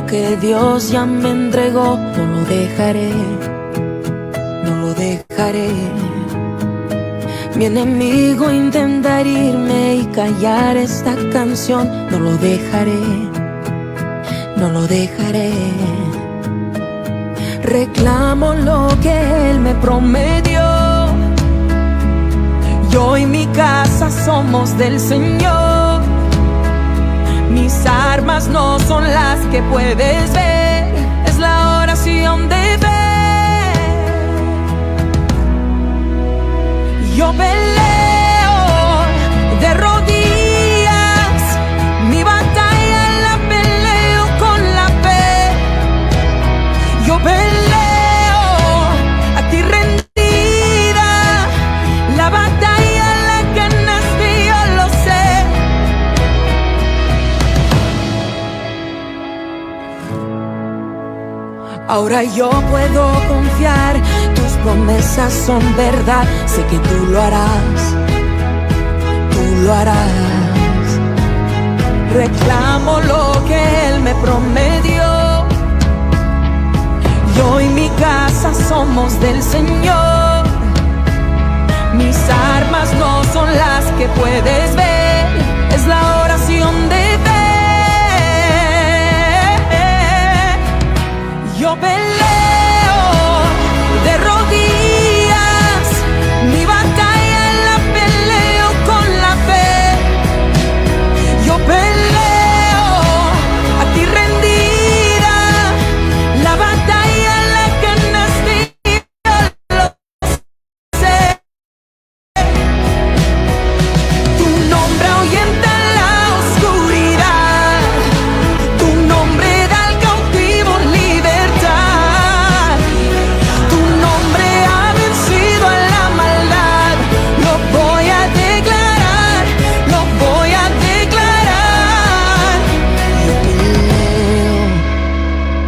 lo que Dios ya me entregó, no lo dejaré, no lo dejaré. Mi enemigo intenta herirme y callar esta canción, no lo dejaré, no lo dejaré. Reclamo lo que Él me prometió. Yo y mi casa somos del Señor. Mis armas no son las que puedes ver, es la oración de fe. Yo peleo de rodillas, mi batalla la peleo con la fe. Yo peleo a ti rendida, la batalla la ganaste, yo lo sé. Ahora yo puedo confiar, tus promesas son verdad, sé que tú lo harás, tú lo harás. Reclamo lo que Él me prometió. Yo y mi casa somos del Señor. Mis armas no son las que puedes ver, es la oración de fe. Yo peleo de rodillas, mi batalla la peleo con la fe. Yo peleo a ti rendida, la batalla la ganaste, yo lo sé. Tu nombre ahuyenta la oscuridad, tu nombre da al cautivo libertad, tu nombre ha vencido a la maldad. Lo voy a declarar, lo voy a declarar. Yo peleo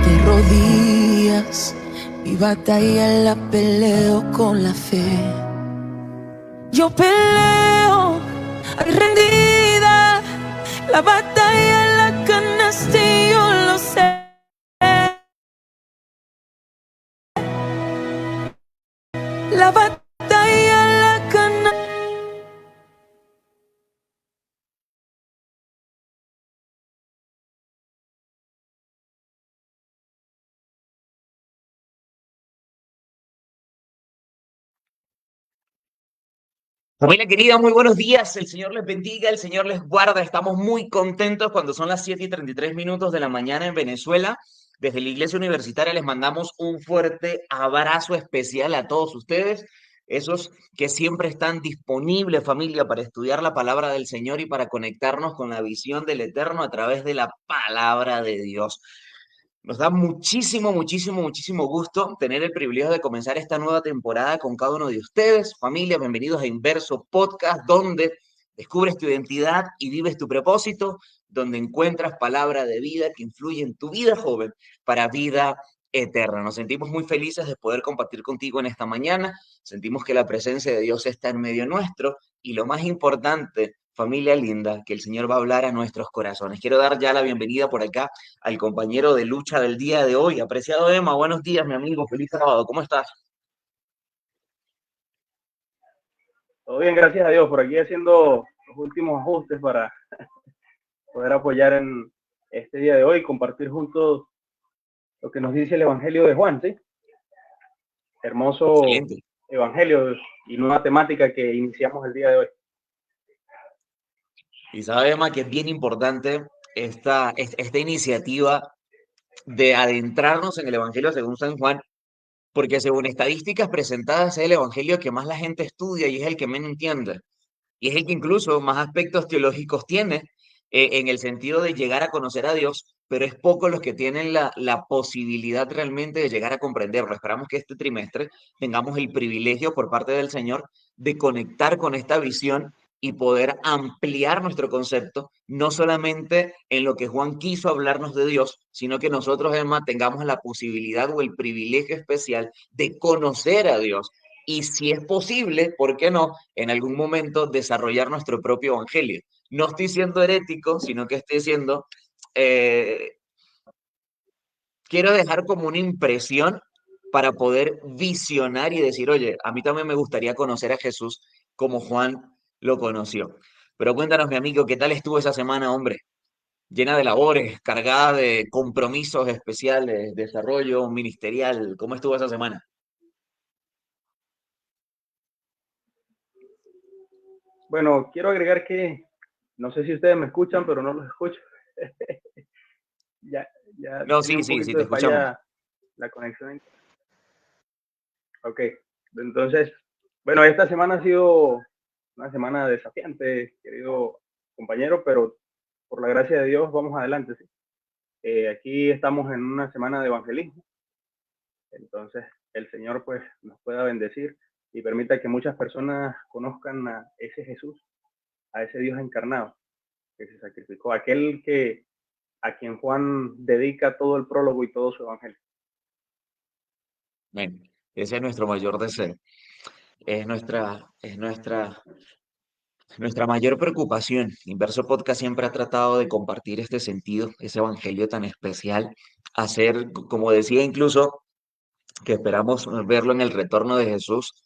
de rodillas, mi batalla la peleo con la fe. Yo peleo ay, rendida, la batalla la ganaste, yo lo sé. La batalla la ganaste. Familia querida, muy buenos días. El Señor les bendiga, el Señor les guarda. Estamos muy contentos cuando son las 7:33 de la mañana en Venezuela. Desde la Iglesia Universitaria les mandamos un fuerte abrazo especial a todos ustedes, esos que siempre están disponibles, familia, para estudiar la palabra del Señor y para conectarnos con la visión del Eterno a través de la palabra de Dios. Nos da muchísimo, muchísimo, muchísimo gusto tener el privilegio de comenzar esta nueva temporada con cada uno de ustedes. Familia, bienvenidos a Inverso Podcast, donde descubres tu identidad y vives tu propósito, donde encuentras palabra de vida que influye en tu vida joven para vida eterna. Nos sentimos muy felices de poder compartir contigo en esta mañana. Sentimos que la presencia de Dios está en medio nuestro y lo más importante, familia linda, que el Señor va a hablar a nuestros corazones. Quiero dar ya la bienvenida por acá al compañero de lucha del día de hoy. Apreciado Emma, buenos días, mi amigo. Feliz sábado. ¿Cómo estás? Todo bien, gracias a Dios. Por aquí haciendo los últimos ajustes para poder apoyar en este día de hoy, compartir juntos lo que nos dice el Evangelio de Juan, ¿sí? Hermoso Excelente. Evangelio y nueva temática que iniciamos el día de hoy. Y sabe, Emma, que es bien importante esta iniciativa de adentrarnos en el Evangelio según San Juan, porque según estadísticas presentadas es el Evangelio que más la gente estudia y es el que menos entiende. Y es el que incluso más aspectos teológicos tiene, en el sentido de llegar a conocer a Dios, pero es poco los que tienen la posibilidad realmente de llegar a comprenderlo. Esperamos que este trimestre tengamos el privilegio por parte del Señor de conectar con esta visión y poder ampliar nuestro concepto, no solamente en lo que Juan quiso hablarnos de Dios, sino que nosotros, Emma, tengamos la posibilidad o el privilegio especial de conocer a Dios. Y si es posible, ¿por qué no? En algún momento desarrollar nuestro propio evangelio. No estoy siendo herético, sino que estoy siendo, eh, quiero dejar como una impresión para poder visionar y decir, oye, a mí también me gustaría conocer a Jesús como Juan lo conoció. Pero cuéntanos, mi amigo, ¿qué tal estuvo esa semana, hombre? Llena de labores, cargada de compromisos especiales, desarrollo ministerial. ¿Cómo estuvo esa semana? Bueno, quiero agregar que no sé si ustedes me escuchan, pero no los escucho. ya, ya No, tenía sí, un sí, sí, poquito te de escuchamos. falla la conexión. Ok, entonces, bueno, esta semana ha sido una semana desafiante, querido compañero, pero por la gracia de Dios vamos adelante. ¿Sí? Aquí estamos en una semana de evangelismo, entonces el Señor pues nos pueda bendecir y permita que muchas personas conozcan a ese Jesús, a ese Dios encarnado que se sacrificó, aquel que a quien Juan dedica todo el prólogo y todo su evangelio. Bueno, ese es nuestro mayor deseo. Nuestra mayor preocupación. Inverso Podcast siempre ha tratado de compartir este sentido, ese evangelio tan especial, hacer, como decía incluso, que esperamos verlo en el retorno de Jesús,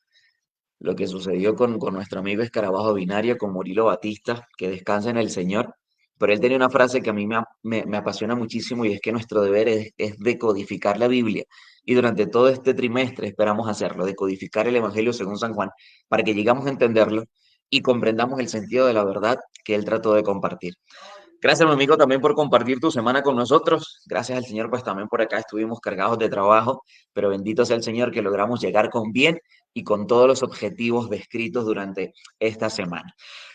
lo que sucedió con nuestro amigo Escarabajo Binario, con Murilo Batista, que descansa en el Señor. Pero él tenía una frase que a mí me apasiona muchísimo y es que nuestro deber es decodificar la Biblia. Y durante todo este trimestre esperamos hacerlo, decodificar el Evangelio según San Juan, para que llegamos a entenderlo y comprendamos el sentido de la verdad que él trató de compartir. Gracias, mi amigo, también por compartir tu semana con nosotros. Gracias al Señor, pues también por acá estuvimos cargados de trabajo, pero bendito sea el Señor que logramos llegar con bien y con todos los objetivos descritos durante esta semana.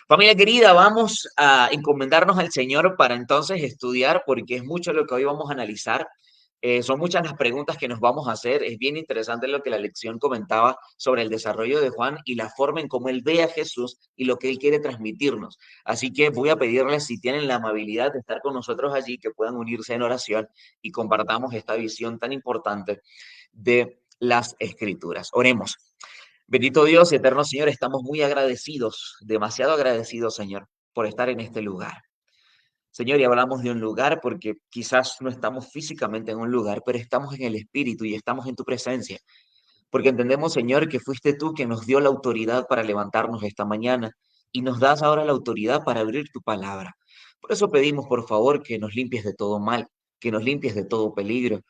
Familia querida, vamos a encomendarnos al Señor para entonces estudiar, porque es mucho lo que hoy vamos a analizar. Son muchas las preguntas que nos vamos a hacer. Es bien interesante lo que la lección comentaba sobre el desarrollo de Juan y la forma en cómo él ve a Jesús y lo que él quiere transmitirnos. Así que voy a pedirles, si tienen la amabilidad de estar con nosotros allí, que puedan unirse en oración y compartamos esta visión tan importante de las Escrituras. Oremos. Bendito Dios y eterno Señor, estamos muy agradecidos, demasiado agradecidos, Señor, por estar en este lugar. Señor, y hablamos de un lugar porque quizás no estamos físicamente en un lugar, pero estamos en el Espíritu y estamos en tu presencia. Porque entendemos, Señor, que fuiste tú quien nos dio la autoridad para levantarnos esta mañana y nos das ahora la autoridad para abrir tu palabra. Por eso pedimos, por favor, que nos limpies de todo mal, que nos limpies de todo peligro,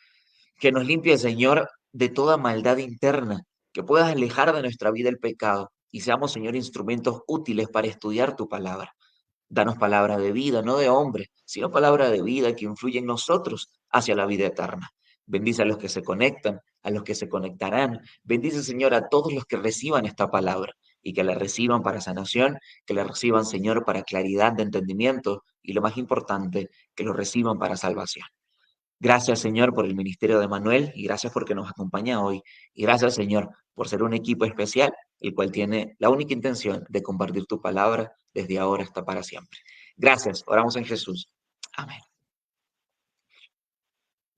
que nos limpies, Señor, de toda maldad interna, que puedas alejar de nuestra vida el pecado y seamos, Señor, instrumentos útiles para estudiar tu palabra. Danos palabra de vida, no de hombre, sino palabra de vida que influye en nosotros hacia la vida eterna. Bendice a los que se conectan, a los que se conectarán. Bendice, Señor, a todos los que reciban esta palabra y que la reciban para sanación, que la reciban, Señor, para claridad de entendimiento y lo más importante, que lo reciban para salvación. Gracias, Señor, por el ministerio de Manuel y gracias porque nos acompaña hoy. Y gracias, Señor, por ser un equipo especial, el cual tiene la única intención de compartir tu palabra desde ahora hasta para siempre. Gracias, oramos en Jesús. Amén.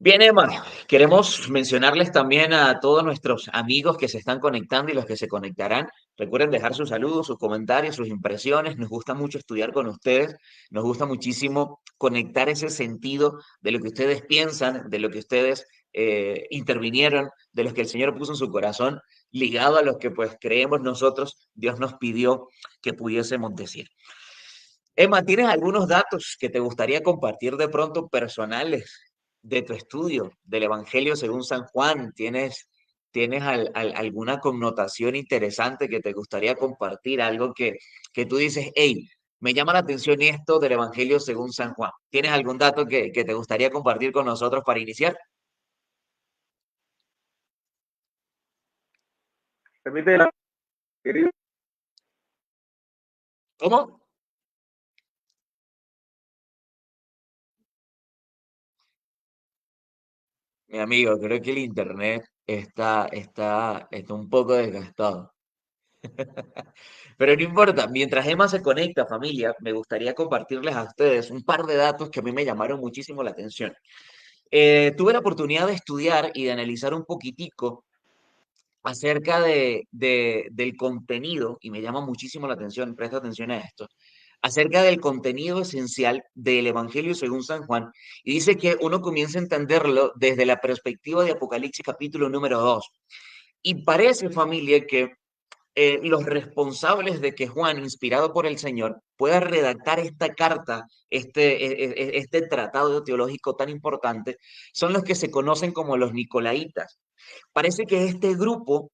Bien, Emma, queremos mencionarles también a todos nuestros amigos que se están conectando y los que se conectarán. Recuerden dejar sus saludos, sus comentarios, sus impresiones. Nos gusta mucho estudiar con ustedes. Nos gusta muchísimo conectar ese sentido de lo que ustedes piensan, de lo que ustedes intervinieron, de los que el Señor puso en su corazón, ligado a los que pues creemos nosotros, Dios nos pidió que pudiésemos decir. Emma, ¿tienes algunos datos que te gustaría compartir de pronto personales de tu estudio del Evangelio según San Juan? ¿Tienes alguna connotación interesante que te gustaría compartir? Algo que tú dices, hey, me llama la atención esto del Evangelio según San Juan. ¿Tienes algún dato que te gustaría compartir con nosotros para iniciar? Permíteme, querido. ¿Cómo? Mi amigo, creo que el internet está un poco desgastado. Pero no importa, mientras Emma se conecta, familia, me gustaría compartirles a ustedes un par de datos que a mí me llamaron muchísimo la atención. Tuve la oportunidad de estudiar y de analizar un poquitico acerca del contenido, y me llama muchísimo la atención, presta atención a esto, acerca del contenido esencial del Evangelio según San Juan, y dice que uno comienza a entenderlo desde la perspectiva de Apocalipsis capítulo número 2. Y parece, familia, que los responsables de que Juan, inspirado por el Señor, pueda redactar esta carta, este tratado teológico tan importante, son los que se conocen como los Nicolaitas. Parece que este grupo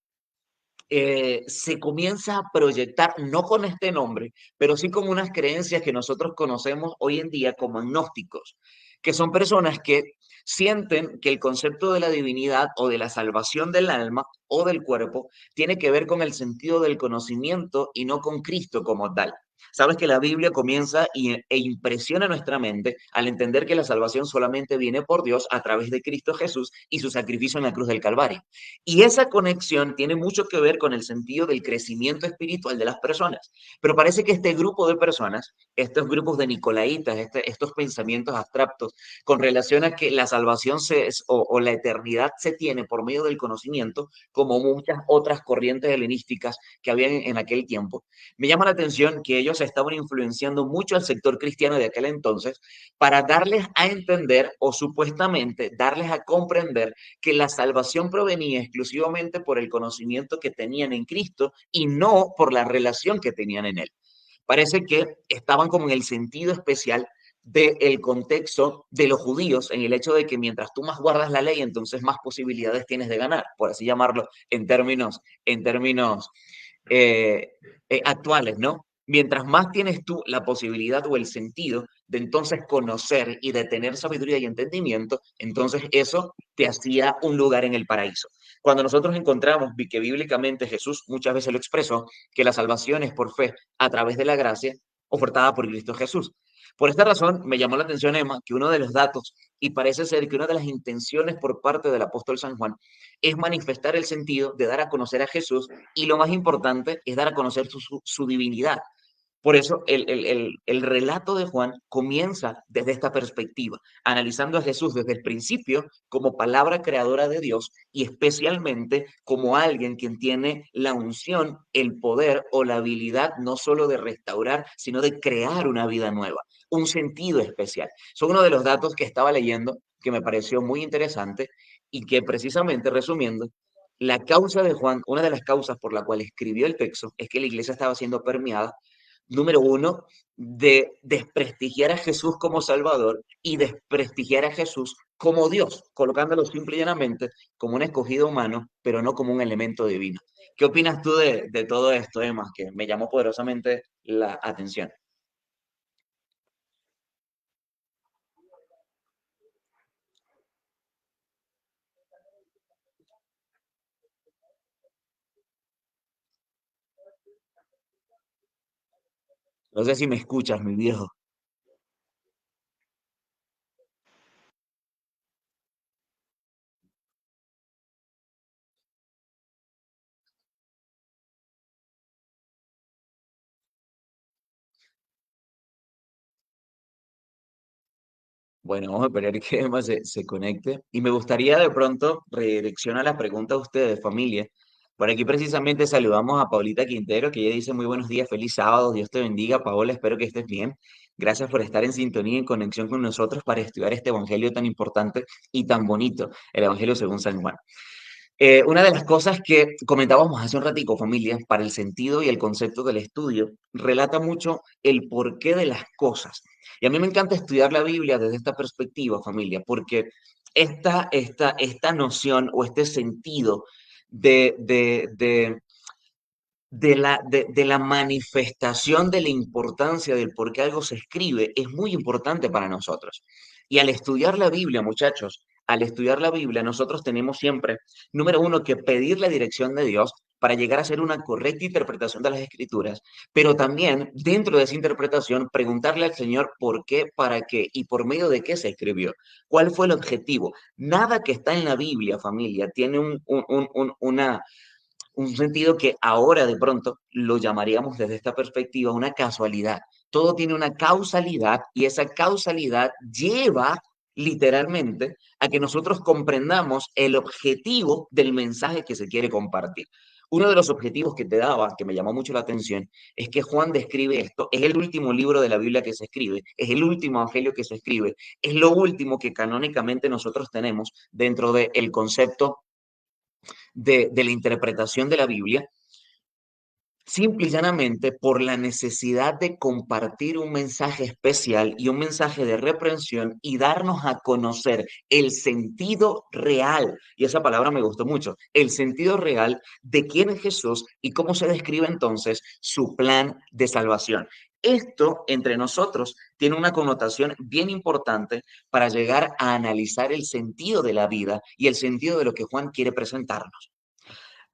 se comienza a proyectar, no con este nombre, pero sí con unas creencias que nosotros conocemos hoy en día como agnósticos, que son personas que sienten que el concepto de la divinidad o de la salvación del alma o del cuerpo tiene que ver con el sentido del conocimiento y no con Cristo como tal. Sabes que la Biblia comienza e impresiona nuestra mente al entender que la salvación solamente viene por Dios a través de Cristo Jesús y su sacrificio en la cruz del Calvario. Y esa conexión tiene mucho que ver con el sentido del crecimiento espiritual de las personas. Pero parece que este grupo de personas, estos grupos de Nicolaitas, estos pensamientos abstractos con relación a que la salvación o la eternidad se tiene por medio del conocimiento, como muchas otras corrientes helenísticas que había en aquel tiempo, me llama la atención que ellos estaban influenciando mucho al sector cristiano de aquel entonces para darles a entender o supuestamente darles a comprender que la salvación provenía exclusivamente por el conocimiento que tenían en Cristo y no por la relación que tenían en Él. Parece que estaban como en el sentido especial del contexto de los judíos, en el hecho de que mientras tú más guardas la ley, entonces más posibilidades tienes de ganar, por así llamarlo, en términos actuales, ¿no? Mientras más tienes tú la posibilidad o el sentido de entonces conocer y de tener sabiduría y entendimiento, entonces eso te hacía un lugar en el paraíso. Cuando nosotros encontramos que bíblicamente Jesús muchas veces lo expresó, que la salvación es por fe a través de la gracia ofertada por Cristo Jesús. Por esta razón me llamó la atención, Emma, que uno de los datos, y parece ser que una de las intenciones por parte del apóstol San Juan, es manifestar el sentido de dar a conocer a Jesús y lo más importante es dar a conocer su divinidad. Por eso el relato de Juan comienza desde esta perspectiva, analizando a Jesús desde el principio como palabra creadora de Dios y especialmente como alguien quien tiene la unción, el poder o la habilidad no solo de restaurar, sino de crear una vida nueva, un sentido especial. Son uno de los datos que estaba leyendo que me pareció muy interesante y que precisamente resumiendo, la causa de Juan, una de las causas por la cual escribió el texto, es que la iglesia estaba siendo permeada, número uno, de desprestigiar a Jesús como Salvador y desprestigiar a Jesús como Dios, colocándolo simple y llanamente como un escogido humano, pero no como un elemento divino. ¿Qué opinas tú de todo esto, Emma, que me llamó poderosamente la atención? No sé si me escuchas, mi viejo. Bueno, vamos a esperar que Emma se conecte. Y me gustaría de pronto redireccionar la pregunta a ustedes, familia. Por aquí precisamente saludamos a Paulita Quintero, que ella dice muy buenos días, feliz sábado, Dios te bendiga, Paola, espero que estés bien. Gracias por estar en sintonía y en conexión con nosotros para estudiar este evangelio tan importante y tan bonito, el evangelio según San Juan. Una de las cosas que comentábamos hace un ratico, familia, para el sentido y el concepto del estudio, relata mucho el porqué de las cosas. Y a mí me encanta estudiar la Biblia desde esta perspectiva, familia, porque esta noción o este sentido de, de, de, de la manifestación de la importancia del por qué algo se escribe es muy importante para nosotros. Y al estudiar la Biblia, muchachos, al estudiar la Biblia, nosotros tenemos siempre, número uno, que pedir la dirección de Dios para llegar a hacer una correcta interpretación de las Escrituras, pero también dentro de esa interpretación preguntarle al Señor por qué, para qué y por medio de qué se escribió. ¿Cuál fue el objetivo? Nada que está en la Biblia, familia, tiene un sentido que ahora de pronto lo llamaríamos desde esta perspectiva una casualidad. Todo tiene una causalidad y esa causalidad lleva literalmente a que nosotros comprendamos el objetivo del mensaje que se quiere compartir. Uno de los objetivos que te daba, que me llamó mucho la atención, es que Juan describe esto, es el último libro de la Biblia que se escribe, es el último evangelio que se escribe, es lo último que canónicamente nosotros tenemos dentro del concepto de la interpretación de la Biblia, simple y llanamente por la necesidad de compartir un mensaje especial y un mensaje de reprensión y darnos a conocer el sentido real, y esa palabra me gustó mucho, el sentido real de quién es Jesús y cómo se describe entonces su plan de salvación. Esto entre nosotros tiene una connotación bien importante para llegar a analizar el sentido de la vida y el sentido de lo que Juan quiere presentarnos.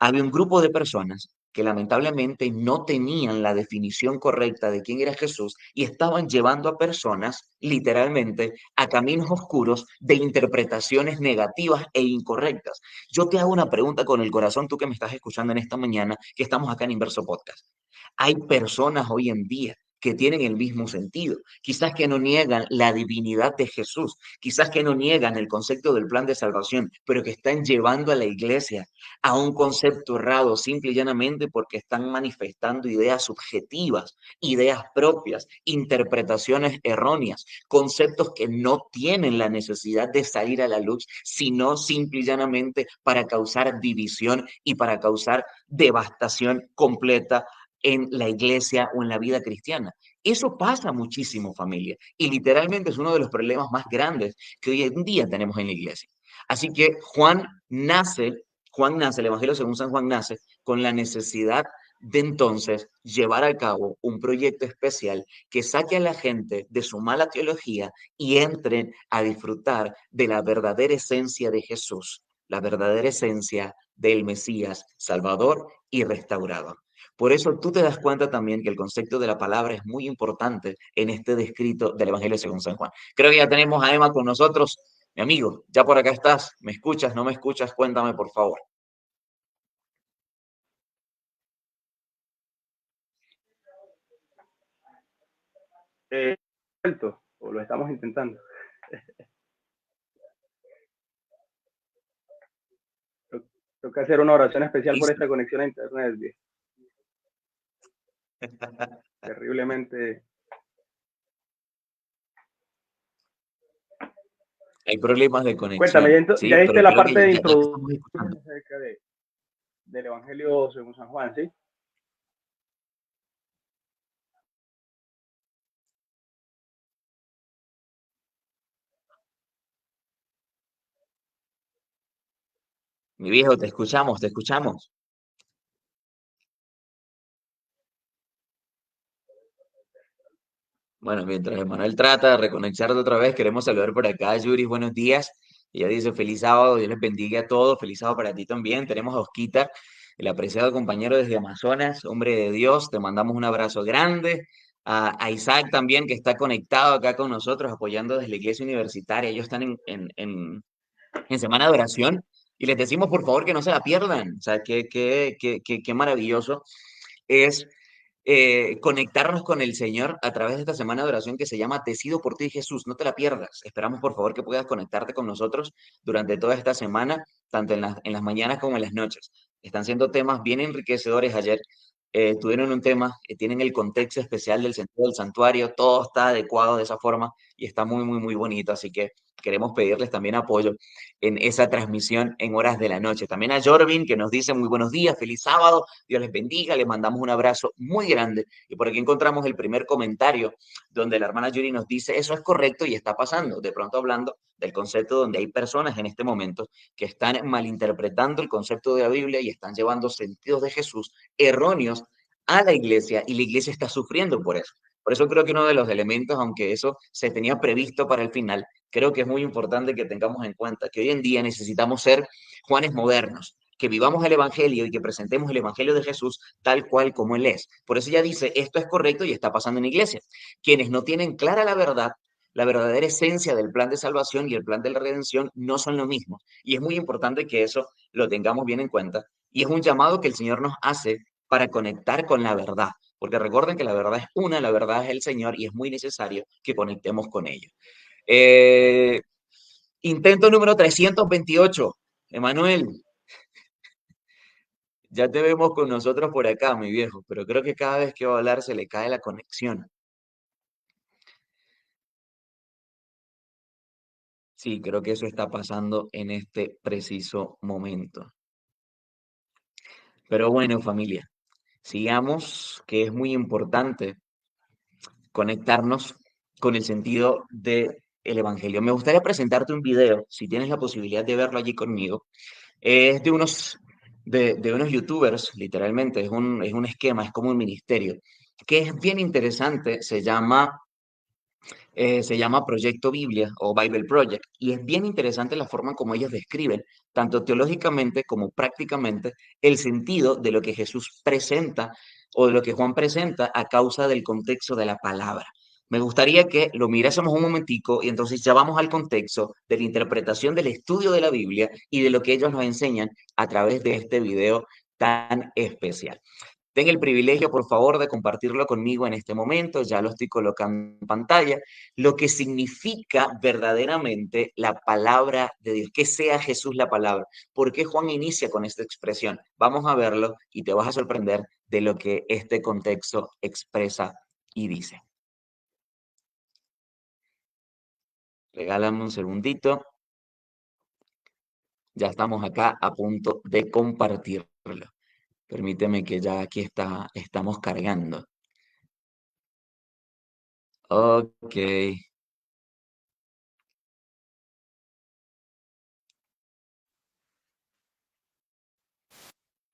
Había un grupo de personas que lamentablemente no tenían la definición correcta de quién era Jesús y estaban llevando a personas literalmente a caminos oscuros de interpretaciones negativas e incorrectas. Yo te hago una pregunta con el corazón, tú que me estás escuchando en esta mañana, que estamos acá en Inverso Podcast. Hay personas hoy en día que tienen el mismo sentido, quizás que no niegan la divinidad de Jesús, quizás que no niegan el concepto del plan de salvación, pero que están llevando a la iglesia a un concepto errado, simple y llanamente porque están manifestando ideas subjetivas, ideas propias, interpretaciones erróneas, conceptos que no tienen la necesidad de salir a la luz, sino simple y llanamente para causar división y para causar devastación completa en la iglesia o en la vida cristiana. Eso pasa muchísimo, familia, y literalmente es uno de los problemas más grandes que hoy en día tenemos en la iglesia. Así que Juan nace, el Evangelio según San Juan nace con la necesidad de entonces llevar a cabo un proyecto especial que saque a la gente de su mala teología y entren a disfrutar de la verdadera esencia de Jesús, la verdadera esencia del Mesías, Salvador y Restaurador. Por eso tú te das cuenta también que el concepto de la palabra es muy importante en este descrito del Evangelio según San Juan. Creo que ya tenemos a Emma con nosotros. Mi amigo, ya por acá estás. ¿Me escuchas? ¿No me escuchas? Cuéntame, por favor. Vuelto, o lo estamos intentando. Tengo que hacer una oración especial por Listo. esta conexión a internet. Terriblemente. Hay problemas de Cuéntame, conexión, ya ¿sí? diste Pero la creo que parte de ya te estamos introducción escuchando. acerca del Evangelio según San Juan, ¿sí? Mi viejo, te escuchamos, te escuchamos. Bueno, mientras Emanuel trata de reconectarte otra vez, queremos saludar por acá a Yuri, buenos días. Ella dice feliz sábado, Dios les bendiga a todos, feliz sábado para ti también. Tenemos a Osquita, el apreciado compañero desde Amazonas, hombre de Dios, te mandamos un abrazo grande. A Isaac también, que está conectado acá con nosotros, apoyando desde la iglesia universitaria. Ellos están en semana de oración y les decimos por favor que no se la pierdan. O sea, qué maravilloso es conectarnos con el Señor a través de esta semana de oración que se llama Decido por ti, Jesús. No te la pierdas. Esperamos, por favor, que puedas conectarte con nosotros durante toda esta semana, tanto en las mañanas como en las noches. Están siendo temas bien enriquecedores. Ayer tuvieron un tema, tienen el contexto especial del sentido del santuario, todo está adecuado de esa forma y está muy, muy, muy bonito. Así que queremos pedirles también apoyo en esa transmisión en horas de la noche. También a Jorvin, que nos dice muy buenos días, feliz sábado, Dios les bendiga, les mandamos un abrazo muy grande. Y por aquí encontramos el primer comentario donde la hermana Yuri nos dice, eso es correcto y está pasando. De pronto hablando del concepto donde hay personas en este momento que están malinterpretando el concepto de la Biblia y están llevando sentidos de Jesús erróneos a la iglesia y la iglesia está sufriendo por eso. Por eso creo que uno de los elementos, aunque eso se tenía previsto para el final, creo que es muy importante que tengamos en cuenta que hoy en día necesitamos ser Juanes modernos, que vivamos el Evangelio y que presentemos el Evangelio de Jesús tal cual como Él es. Por eso ella dice, esto es correcto y está pasando en la iglesia. Quienes no tienen clara la verdad, la verdadera esencia del plan de salvación y el plan de la redención no son lo mismo. Y es muy importante que eso lo tengamos bien en cuenta. Y es un llamado que el Señor nos hace para conectar con la verdad. Porque recuerden que la verdad es una, la verdad es el Señor y es muy necesario que conectemos con ello. Eh, Intento número 328. Emanuel, Ya te vemos con nosotros por acá, mi viejo, pero creo que cada vez que va a hablar se le cae la conexión. Sí, creo que eso está pasando en este preciso momento. Pero bueno, familia, sigamos, que es muy importante conectarnos con el sentido del Evangelio. Me gustaría presentarte un video, si tienes la posibilidad de verlo allí conmigo. Es de unos youtubers, literalmente, es un esquema, es como un ministerio, que es bien interesante, se llama Proyecto Biblia o Bible Project, y es bien interesante la forma como ellos describen, tanto teológicamente como prácticamente, el sentido de lo que Jesús presenta o de lo que Juan presenta a causa del contexto de la palabra. Me gustaría que lo mirásemos un momentico y entonces ya vamos al contexto de la interpretación del estudio de la Biblia y de lo que ellos nos enseñan a través de este video tan especial. Ten el privilegio, por favor, de compartirlo conmigo en este momento. Ya lo estoy colocando en pantalla. Lo que significa verdaderamente la palabra de Dios, que sea Jesús la palabra. ¿Por qué Juan inicia con esta expresión? Vamos a verlo y te vas a sorprender de lo que este contexto expresa y dice. Regálame un segundito. Ya estamos acá a punto de compartirlo. Permíteme que ya aquí estamos cargando. Ok,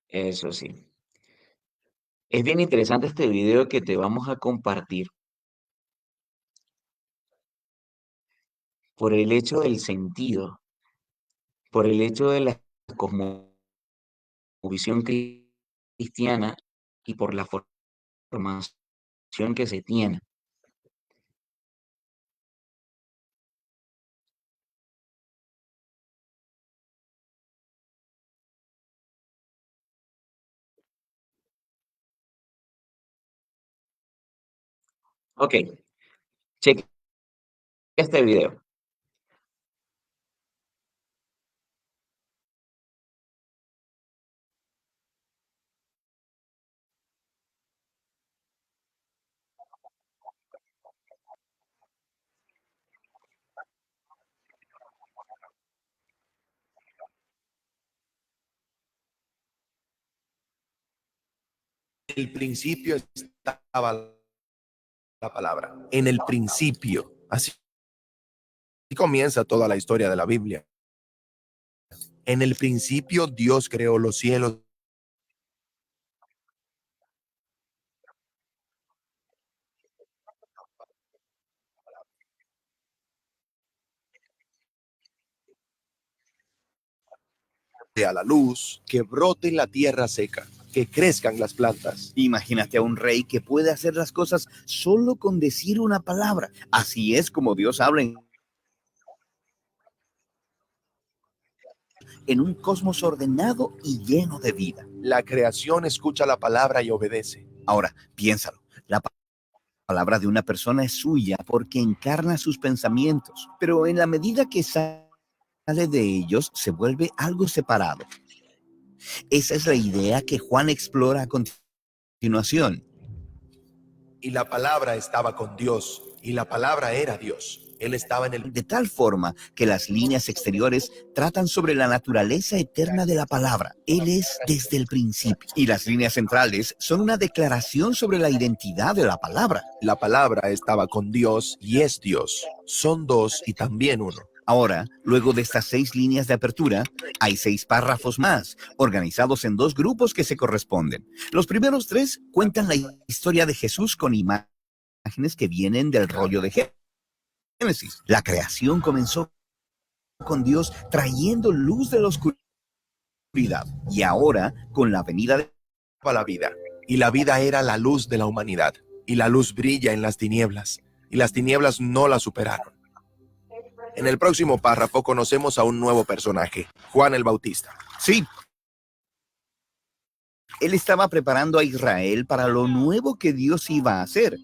eso sí. Es bien interesante este video que te vamos a compartir por el hecho del sentido, por el hecho de la cosmovisión cristiana y por la formación que se tiene. Ok, cheque este video. El principio estaba la palabra. En el principio. Así comienza toda la historia de la Biblia. En el principio Dios creó los cielos. A la luz, que brote la tierra seca, que crezcan las plantas. Imagínate a un rey que puede hacer las cosas solo con decir una palabra. Así es como Dios habla en un cosmos ordenado y lleno de vida. La creación escucha la palabra y obedece. Ahora, piénsalo. La palabra de una persona es suya porque encarna sus pensamientos, pero en la medida que sale de ellos, se vuelve algo separado. Esa es la idea que Juan explora a continuación. Y la palabra estaba con Dios, y la palabra era Dios. Él estaba en el... De tal forma que las líneas exteriores tratan sobre la naturaleza eterna de la palabra. Él es desde el principio. Y las líneas centrales son una declaración sobre la identidad de la palabra. La palabra estaba con Dios y es Dios. Son dos y también uno. Ahora, luego de estas 6 líneas de apertura, hay 6 párrafos más, organizados en 2 grupos que se corresponden. Los primeros 3 cuentan la historia de Jesús con imágenes que vienen del rollo de Génesis. La creación comenzó con Dios trayendo luz de la oscuridad. Y ahora, con la venida de La vida. Y la vida era la luz de la humanidad. Y la luz brilla en las tinieblas. Y las tinieblas no la superaron. En el próximo párrafo conocemos a un nuevo personaje, Juan el Bautista. Sí, él estaba preparando a Israel para lo nuevo que Dios iba a hacer.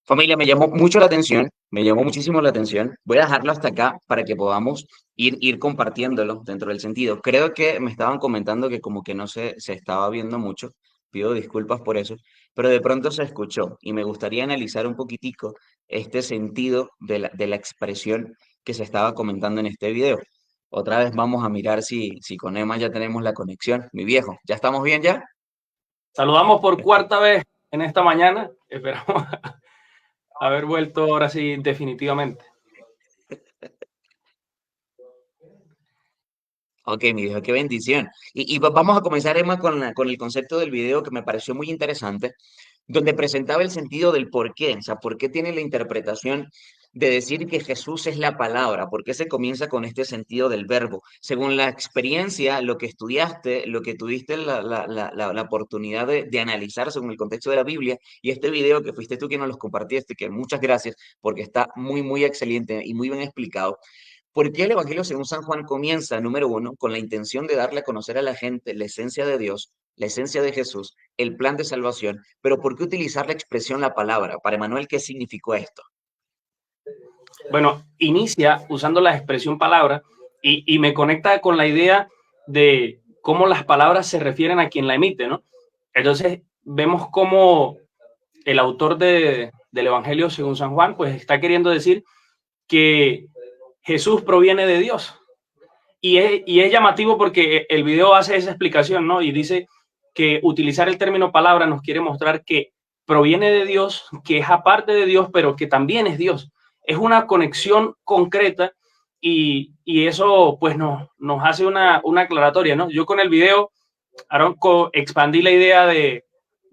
Familia, me llamó mucho la atención, me llamó muchísimo la atención. Voy a dejarlo hasta acá para que podamos ir compartiéndolo dentro del sentido. Creo que me estaban comentando que como que no se estaba viendo mucho. Pido disculpas por eso, pero de pronto se escuchó y me gustaría analizar un poquitico este sentido de la expresión que se estaba comentando en este video. Otra vez vamos a mirar si con Emma ya tenemos la conexión. Mi viejo, ¿ya estamos bien ya? Saludamos por cuarta vez en esta mañana. Esperamos haber vuelto ahora sí definitivamente. Ok, mi viejo, qué bendición. Vamos a comenzar, Emma, con el concepto del video que me pareció muy interesante, donde presentaba el sentido del por qué, o sea, por qué tiene la interpretación de decir que Jesús es la palabra, por qué se comienza con este sentido del verbo. Según la experiencia, lo que estudiaste, lo que tuviste la oportunidad de analizar según el contexto de la Biblia, y este video que fuiste tú quien nos los compartiste, que muchas gracias, porque está muy, muy excelente y muy bien explicado. ¿Por qué el Evangelio según San Juan comienza, número uno, con la intención de darle a conocer a la gente la esencia de Dios, la esencia de Jesús, el plan de salvación? Pero ¿por qué utilizar la expresión la palabra? Para Emanuel, ¿qué significó esto? Bueno, inicia usando la expresión palabra y me conecta con la idea de cómo las palabras se refieren a quien la emite, ¿no? Entonces vemos cómo el autor del Evangelio según San Juan, pues está queriendo decir que Jesús proviene de Dios. Y es llamativo porque el video hace esa explicación, ¿no? Y dice que utilizar el término palabra nos quiere mostrar que proviene de Dios, que es aparte de Dios, pero que también es Dios. Es una conexión concreta y eso pues nos hace una aclaratoria, ¿no? Yo con el video, Aaron, expandí la idea de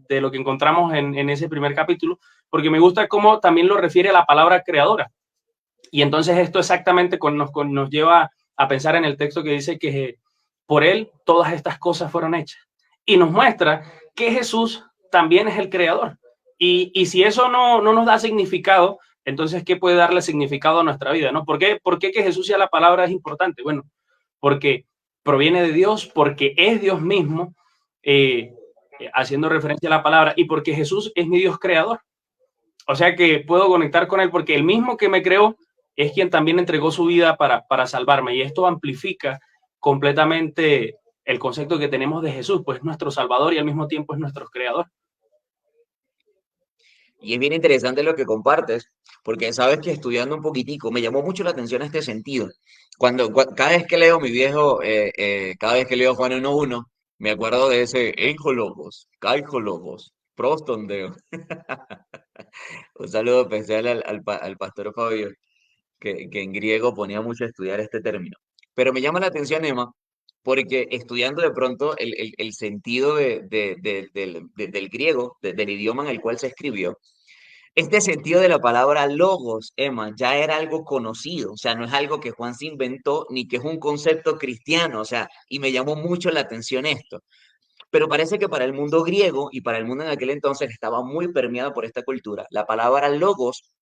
lo que encontramos en ese primer capítulo, porque me gusta cómo también lo refiere a la palabra creadora. Y entonces esto exactamente nos lleva a pensar en el texto que dice que por él todas estas cosas fueron hechas. Y nos muestra que Jesús también es el creador. Y si eso no nos da significado, entonces, ¿qué puede darle significado a nuestra vida? ¿No? ¿Por qué que Jesús sea la palabra es importante? Bueno, porque proviene de Dios, porque es Dios mismo, haciendo referencia a la palabra, y porque Jesús es mi Dios creador. O sea que puedo conectar con él porque el mismo que me creó es quien también entregó su vida para salvarme. Y esto amplifica completamente el concepto que tenemos de Jesús, pues es nuestro Salvador y al mismo tiempo es nuestro Creador. Y es bien interesante lo que compartes, porque sabes que estudiando un poquitico me llamó mucho la atención este sentido. Cada vez que leo mi viejo, cada vez que leo Juan 1:1, me acuerdo de ese Enchologos, Caichologos, Prostondeo. Un saludo especial al pastor Fabio, que en griego ponía mucho a estudiar este término. Pero me llama la atención, Emma, porque estudiando de pronto el sentido del griego, del idioma en el cual se escribió, este sentido de la palabra logos, Emma, ya era algo conocido, o sea, no es algo que Juan se inventó ni que es un concepto cristiano, o sea, y me llamó mucho la atención esto. Pero parece que para el mundo griego y para el mundo en aquel entonces estaba muy permeado por esta cultura. La palabra logos,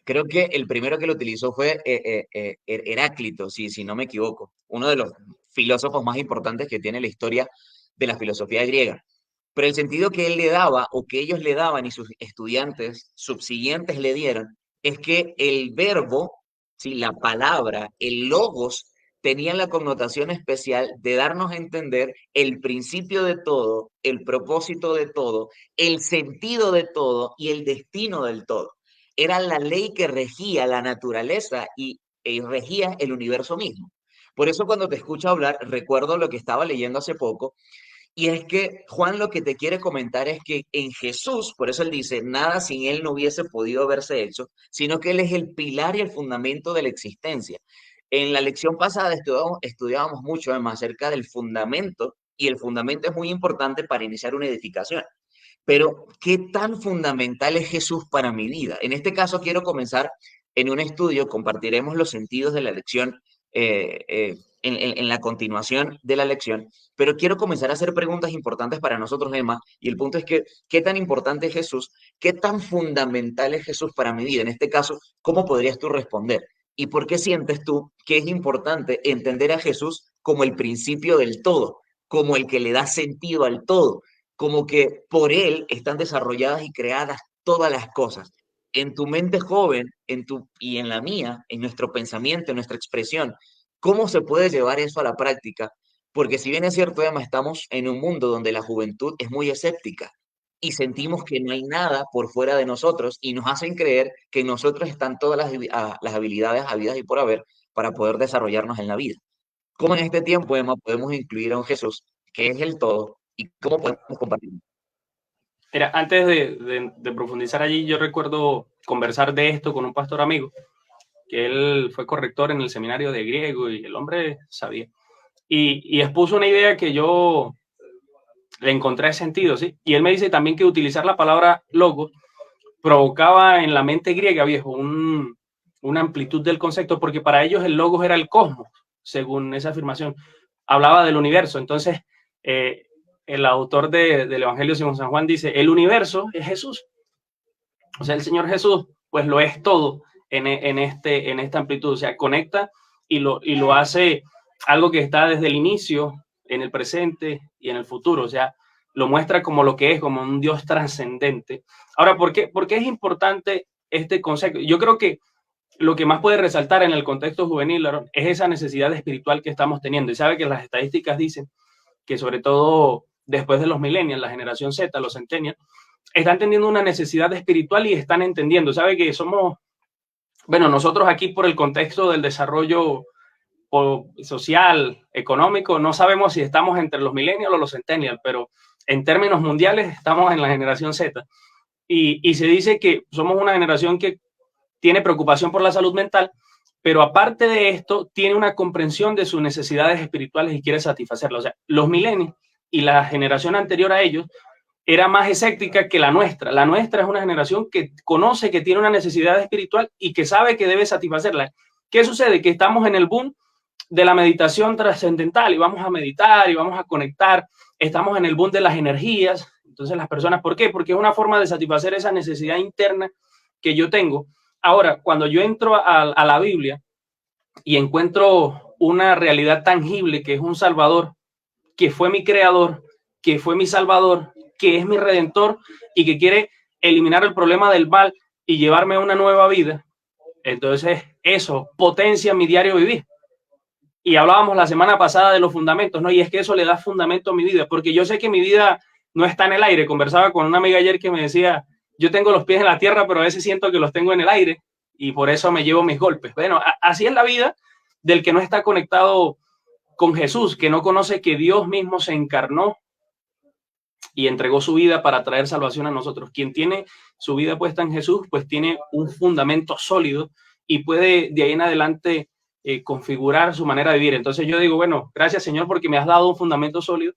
creo que el primero que lo utilizó fue Heráclito, si no me equivoco, uno de los filósofos más importantes que tiene la historia de la filosofía griega. Pero el sentido que él le daba o que ellos le daban y sus estudiantes subsiguientes le dieron es que el verbo, ¿sí? La palabra, el logos, tenían la connotación especial de darnos a entender el principio de todo, el propósito de todo, el sentido de todo y el destino del todo. Era la ley que regía la naturaleza y regía el universo mismo. Por eso cuando te escucho hablar, recuerdo lo que estaba leyendo hace poco, y es que Juan lo que te quiere comentar es que en Jesús, por eso él dice, nada sin él no hubiese podido haberse hecho, sino que él es el pilar y el fundamento de la existencia. En la lección pasada estudiábamos mucho más acerca del fundamento, y el fundamento es muy importante para iniciar una edificación. Pero, ¿qué tan fundamental es Jesús para mi vida? En este caso, quiero comenzar en un estudio, compartiremos los sentidos de la lección en la continuación de la lección, pero quiero comenzar a hacer preguntas importantes para nosotros, Emma, y el punto es que, ¿qué tan importante es Jesús? ¿Qué tan fundamental es Jesús para mi vida? En este caso, ¿cómo podrías tú responder? ¿Y por qué sientes tú que es importante entender a Jesús como el principio del todo, como el que le da sentido al todo, como que por él están desarrolladas y creadas todas las cosas? en tu mente joven, y en la mía, en nuestro pensamiento, en nuestra expresión, ¿cómo se puede llevar eso a la práctica? Porque si bien es cierto, Emma, estamos en un mundo donde la juventud es muy escéptica y sentimos que no hay nada por fuera de nosotros y nos hacen creer que en nosotros están todas las habilidades habidas y por haber para poder desarrollarnos en la vida. ¿Cómo en este tiempo, Emma, podemos incluir a un Jesús que es el todo y cómo podemos compartir? Mira, antes de profundizar allí, yo recuerdo conversar de esto con un pastor amigo, que él fue corrector en el seminario de griego y el hombre sabía. Y expuso una idea que yo le encontré sentido, ¿sí? Y él me dice también que utilizar la palabra logos provocaba en la mente griega, viejo, una amplitud del concepto, porque para ellos el logos era el cosmos, según esa afirmación. Hablaba del universo. Entonces, el autor del Evangelio según San Juan dice, el universo es Jesús. O sea, el Señor Jesús, pues lo es todo en esta amplitud. O sea, conecta y lo hace algo que está desde el inicio, en el presente y en el futuro. O sea, lo muestra como lo que es, como un Dios trascendente. Ahora, ¿por qué es importante este concepto? Yo creo que lo que más puede resaltar en el contexto juvenil, Aaron, es esa necesidad espiritual que estamos teniendo. Y sabe que las estadísticas dicen que sobre todo después de los millennials, la generación Z, los centennials, están teniendo una necesidad espiritual y están entendiendo. Sabe que somos, bueno, nosotros aquí por el contexto del desarrollo social, económico, no sabemos si estamos entre los millennials o los centennials, pero en términos mundiales estamos en la generación Z. Y se dice que somos una generación que tiene preocupación por la salud mental, pero aparte de esto, tiene una comprensión de sus necesidades espirituales y quiere satisfacerlas. O sea, los millennials y la generación anterior a ellos era más escéptica que la nuestra. La nuestra es una generación que conoce que tiene una necesidad espiritual y que sabe que debe satisfacerla. ¿Qué sucede? Que estamos en el boom de la meditación trascendental y vamos a meditar y vamos a conectar. Estamos en el boom de las energías. Entonces las personas, ¿por qué? Porque es una forma de satisfacer esa necesidad interna que yo tengo. Ahora, cuando yo entro a la Biblia y encuentro una realidad tangible que es un Salvador, que fue mi creador, que fue mi Salvador, que es mi Redentor y que quiere eliminar el problema del mal y llevarme a una nueva vida, entonces eso potencia mi diario vivir. Y hablábamos la semana pasada de los fundamentos, ¿no? Y es que eso le da fundamento a mi vida, porque yo sé que mi vida no está en el aire. Conversaba con una amiga ayer que me decía, yo tengo los pies en la tierra, pero a veces siento que los tengo en el aire y por eso me llevo mis golpes. Bueno, así es la vida del que no está conectado con Jesús, que no conoce que Dios mismo se encarnó y entregó su vida para traer salvación a nosotros. Quien tiene su vida puesta en Jesús, pues tiene un fundamento sólido y puede de ahí en adelante configurar su manera de vivir. Entonces yo digo, bueno, gracias Señor porque me has dado un fundamento sólido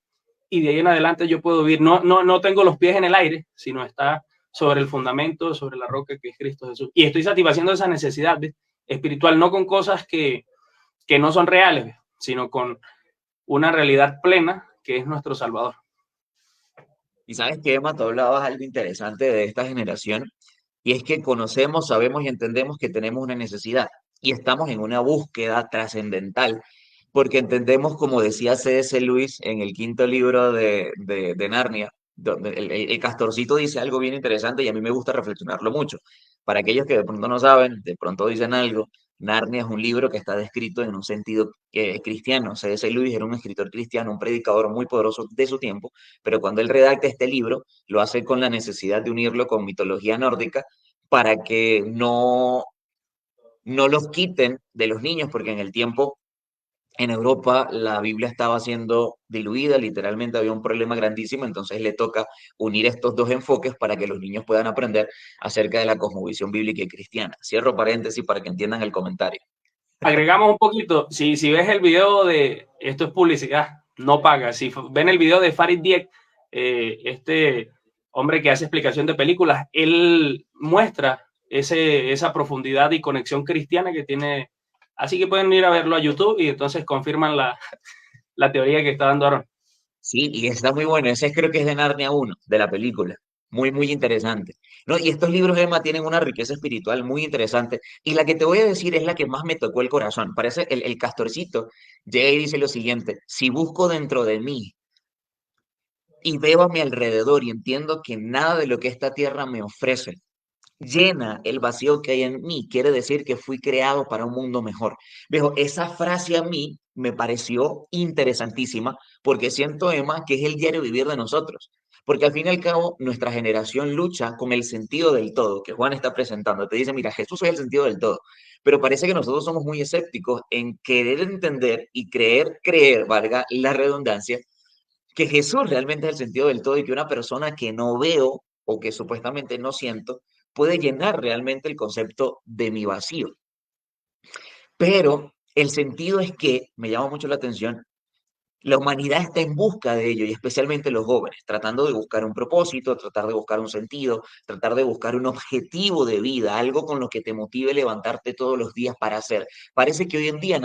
y de ahí en adelante yo puedo vivir. No tengo los pies en el aire, sino está sobre el fundamento, sobre la roca que es Cristo Jesús. Y estoy satisfaciendo esa necesidad espiritual, no con cosas que no son reales, sino con una realidad plena que es nuestro Salvador. Y sabes que, Emma, tú hablabas algo interesante de esta generación, y es que conocemos, sabemos y entendemos que tenemos una necesidad y estamos en una búsqueda trascendental, porque entendemos, como decía C.S. Lewis en el quinto libro de Narnia, donde el castorcito dice algo bien interesante y a mí me gusta reflexionarlo mucho. Para aquellos que de pronto no saben, de pronto dicen algo, Narnia es un libro que está descrito en un sentido cristiano. C.S. Lewis era un escritor cristiano, un predicador muy poderoso de su tiempo, pero cuando él redacta este libro, lo hace con la necesidad de unirlo con mitología nórdica para que no los quiten de los niños, porque en el tiempo en Europa la Biblia estaba siendo diluida, literalmente había un problema grandísimo, entonces le toca unir estos dos enfoques para que los niños puedan aprender acerca de la cosmovisión bíblica y cristiana. Cierro paréntesis para que entiendan el comentario. Agregamos un poquito, si ves el video de, esto es publicidad, no paga, si ven el video de Farid Dieck, este hombre que hace explicación de películas, él muestra esa profundidad y conexión cristiana que tiene, así que pueden ir a verlo a YouTube y entonces confirman la teoría que está dando Aaron. Sí, y está muy bueno, ese creo que es de Narnia 1, de la película. Muy, muy interesante. ¿No? Y estos libros, Emma, tienen una riqueza espiritual muy interesante. Y la que te voy a decir es la que más me tocó el corazón. Parece el castorcito llega y dice lo siguiente: si busco dentro de mí y veo a mi alrededor y entiendo que nada de lo que esta tierra me ofrece llena el vacío que hay en mí, quiere decir que fui creado para un mundo mejor. Viejo, esa frase a mí me pareció interesantísima porque siento, Emma, que es el diario vivir de nosotros. Porque al fin y al cabo, nuestra generación lucha con el sentido del todo que Juan está presentando. Te dice, mira, Jesús es el sentido del todo. Pero parece que nosotros somos muy escépticos en querer entender y creer, valga la redundancia, que Jesús realmente es el sentido del todo y que una persona que no veo o que supuestamente no siento puede llenar realmente el concepto de mi vacío. Pero el sentido es que, me llama mucho la atención, la humanidad está en busca de ello y especialmente los jóvenes, tratando de buscar un propósito, tratar de buscar un sentido, tratar de buscar un objetivo de vida, algo con lo que te motive levantarte todos los días para hacer. Parece que hoy en día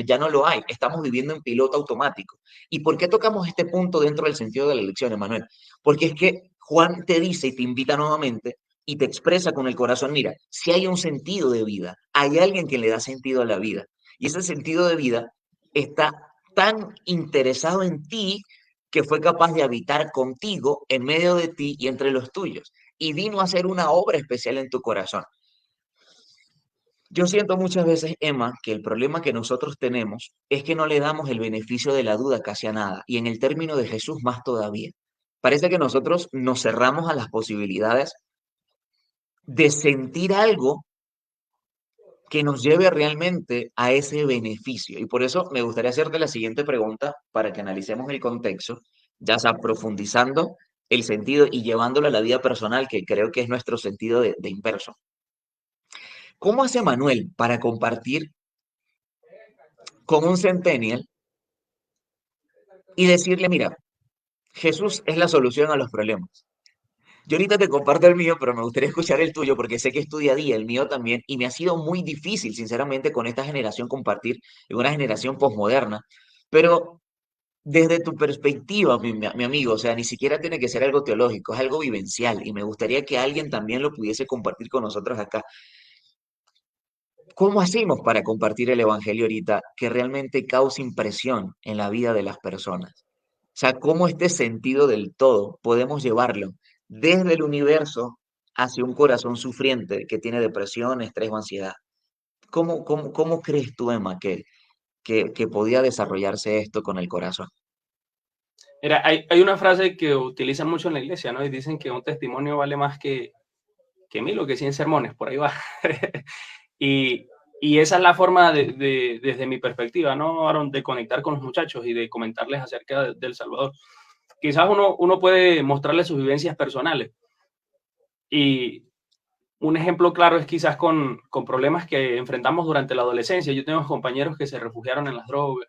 ya no lo hay, estamos viviendo en piloto automático. ¿Y por qué tocamos este punto dentro del sentido de la elección, Emanuel? Porque es que Juan te dice y te invita nuevamente y te expresa con el corazón, mira, si hay un sentido de vida, hay alguien que le da sentido a la vida. Y ese sentido de vida está tan interesado en ti que fue capaz de habitar contigo, en medio de ti y entre los tuyos. Y vino a hacer una obra especial en tu corazón. Yo siento muchas veces, Emma, que el problema que nosotros tenemos es que no le damos el beneficio de la duda casi a nada. Y en el término de Jesús más todavía. Parece que nosotros nos cerramos a las posibilidades de sentir algo que nos lleve realmente a ese beneficio. Y por eso me gustaría hacerte la siguiente pregunta para que analicemos el contexto, ya sea profundizando el sentido y llevándolo a la vida personal, que creo que es nuestro sentido de inverso. ¿Cómo hace Manuel para compartir con un centennial y decirle, mira, Jesús es la solución a los problemas? Yo ahorita te comparto el mío, pero me gustaría escuchar el tuyo porque sé que es tu día a día, el mío también, y me ha sido muy difícil, sinceramente, con esta generación compartir en una generación posmoderna. Pero desde tu perspectiva, mi amigo, o sea, ni siquiera tiene que ser algo teológico, es algo vivencial, y me gustaría que alguien también lo pudiese compartir con nosotros acá. ¿Cómo hacemos para compartir el evangelio ahorita que realmente cause impresión en la vida de las personas? O sea, cómo este sentido del todo podemos llevarlo desde el universo hacia un corazón sufriente que tiene depresión, estrés o ansiedad. ¿Cómo crees tú, Emma, que podía desarrollarse esto con el corazón? Mira, hay una frase que utilizan mucho en la iglesia, ¿no? Y dicen que un testimonio vale más que 1000 o que 100 sermones, por ahí va. y, y esa es la forma desde mi perspectiva, ¿no, Aaron? De conectar con los muchachos y de comentarles acerca del Salvador. Quizás uno puede mostrarles sus vivencias personales. Y un ejemplo claro es quizás con problemas que enfrentamos durante la adolescencia. Yo tengo compañeros que se refugiaron en las drogas,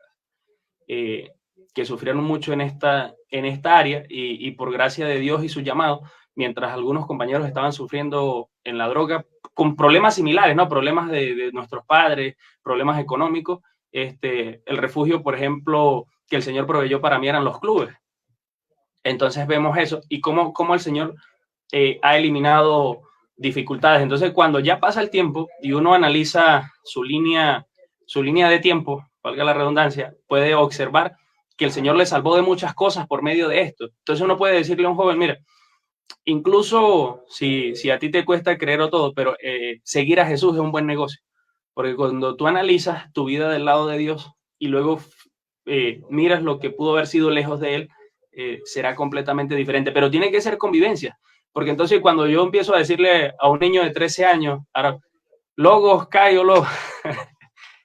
que sufrieron mucho en esta área y por gracia de Dios y su llamado, mientras algunos compañeros estaban sufriendo en la droga con problemas similares, ¿no? Problemas de nuestros padres, problemas económicos. El refugio, por ejemplo, que el Señor proveyó para mí eran los clubes. Entonces vemos eso y cómo el Señor ha eliminado dificultades. Entonces, cuando ya pasa el tiempo y uno analiza su línea de tiempo, valga la redundancia, puede observar que el Señor le salvó de muchas cosas por medio de esto. Entonces uno puede decirle a un joven, mira, incluso si a ti te cuesta creer o todo, pero seguir a Jesús es un buen negocio. Porque cuando tú analizas tu vida del lado de Dios y luego miras lo que pudo haber sido lejos de Él, será completamente diferente. Pero tiene que ser convivencia. Porque entonces cuando yo empiezo a decirle a un niño de 13 años, ahora, logos, caio, logos,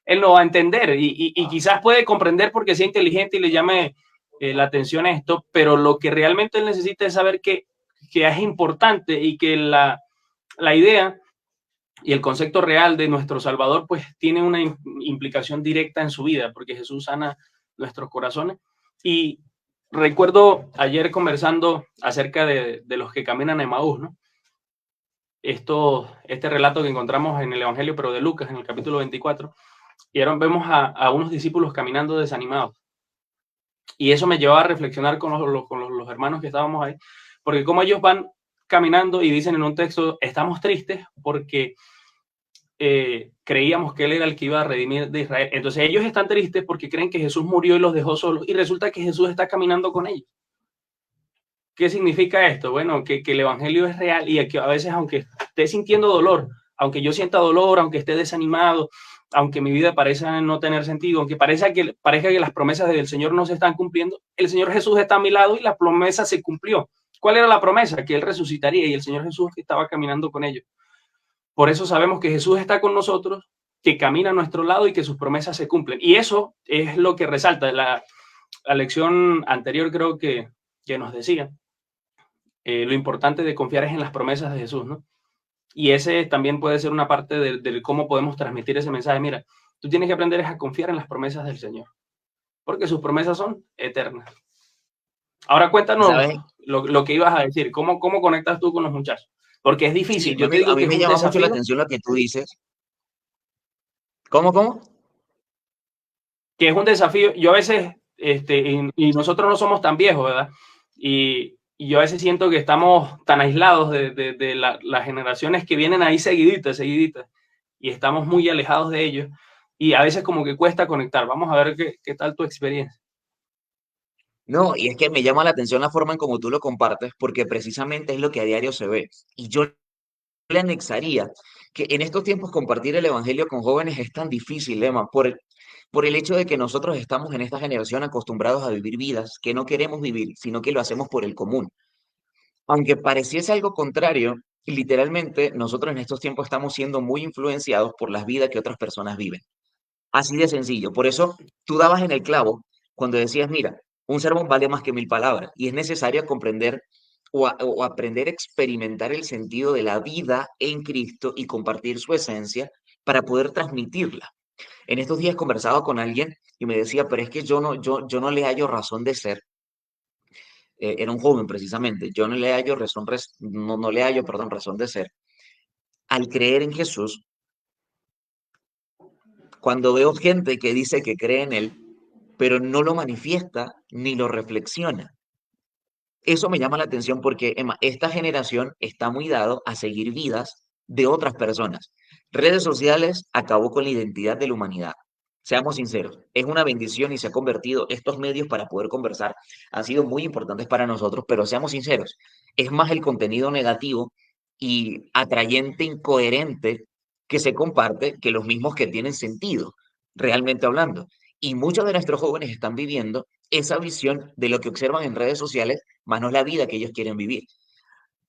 él no va a entender y quizás puede comprender porque sea inteligente y le llame la atención a esto, pero lo que realmente él necesita es saber que es importante y que la idea y el concepto real de nuestro Salvador pues tiene una implicación directa en su vida, porque Jesús sana nuestros corazones. Y recuerdo ayer conversando acerca de los que caminan a Emaús, ¿no? Este relato que encontramos en el Evangelio, pero de Lucas, en el capítulo 24, y ahora vemos a unos discípulos caminando desanimados. Y eso me llevaba a reflexionar con los hermanos que estábamos ahí, porque como ellos van caminando y dicen en un texto, estamos tristes porque creíamos que Él era el que iba a redimir de Israel. Entonces ellos están tristes porque creen que Jesús murió y los dejó solos, y resulta que Jesús está caminando con ellos. ¿Qué significa esto? Bueno, que el Evangelio es real y que a veces, aunque esté sintiendo dolor, aunque yo sienta dolor, aunque esté desanimado, aunque mi vida parezca no tener sentido, aunque parezca que las promesas del Señor no se están cumpliendo, el Señor Jesús está a mi lado y la promesa se cumplió. ¿Cuál era la promesa? Que Él resucitaría, y el Señor Jesús estaba caminando con ellos. Por eso sabemos que Jesús está con nosotros, que camina a nuestro lado y que sus promesas se cumplen. Y eso es lo que resalta. La lección anterior creo que nos decía, lo importante de confiar es en las promesas de Jesús, ¿no? Y ese también puede ser una parte de cómo podemos transmitir ese mensaje. Mira, tú tienes que aprender a confiar en las promesas del Señor, porque sus promesas son eternas. Ahora cuéntanos lo que ibas a decir. ¿Cómo conectas tú con los muchachos? Porque es difícil. Sí, Yo te digo a mí que me es un llama mucho la desafío. atención lo que tú dices. ¿Cómo? Que es un desafío. Yo a veces, y nosotros no somos tan viejos, ¿verdad? Y yo a veces siento que estamos tan aislados de las generaciones que vienen ahí seguiditas, y estamos muy alejados de ellos. Y a veces como que cuesta conectar. Vamos a ver qué tal tu experiencia. No, y es que me llama la atención la forma en cómo tú lo compartes, porque precisamente es lo que a diario se ve. Y yo le anexaría que en estos tiempos compartir el evangelio con jóvenes es tan difícil, Emma, por el hecho de que nosotros estamos en esta generación acostumbrados a vivir vidas que no queremos vivir, sino que lo hacemos por el común. Aunque pareciese algo contrario, literalmente nosotros en estos tiempos estamos siendo muy influenciados por las vidas que otras personas viven. Así de sencillo. Por eso tú dabas en el clavo cuando decías, mira, un sermón vale más que 1000 palabras y es necesario comprender o aprender a experimentar el sentido de la vida en Cristo y compartir su esencia para poder transmitirla. En estos días conversaba con alguien y me decía, pero es que yo no le hallo razón de ser. Era un joven precisamente. Yo no le hallo no le hallo, perdón, razón de ser. Al creer en Jesús, cuando veo gente que dice que cree en Él, pero no lo manifiesta ni lo reflexiona. Eso me llama la atención porque, Emma, esta generación está muy dado a seguir vidas de otras personas. Redes sociales acabó con la identidad de la humanidad. Seamos sinceros, es una bendición y se ha convertido, estos medios para poder conversar han sido muy importantes para nosotros, pero seamos sinceros, es más el contenido negativo y atrayente, incoherente que se comparte que los mismos que tienen sentido, realmente hablando. Y muchos de nuestros jóvenes están viviendo esa visión de lo que observan en redes sociales, más no la vida que ellos quieren vivir.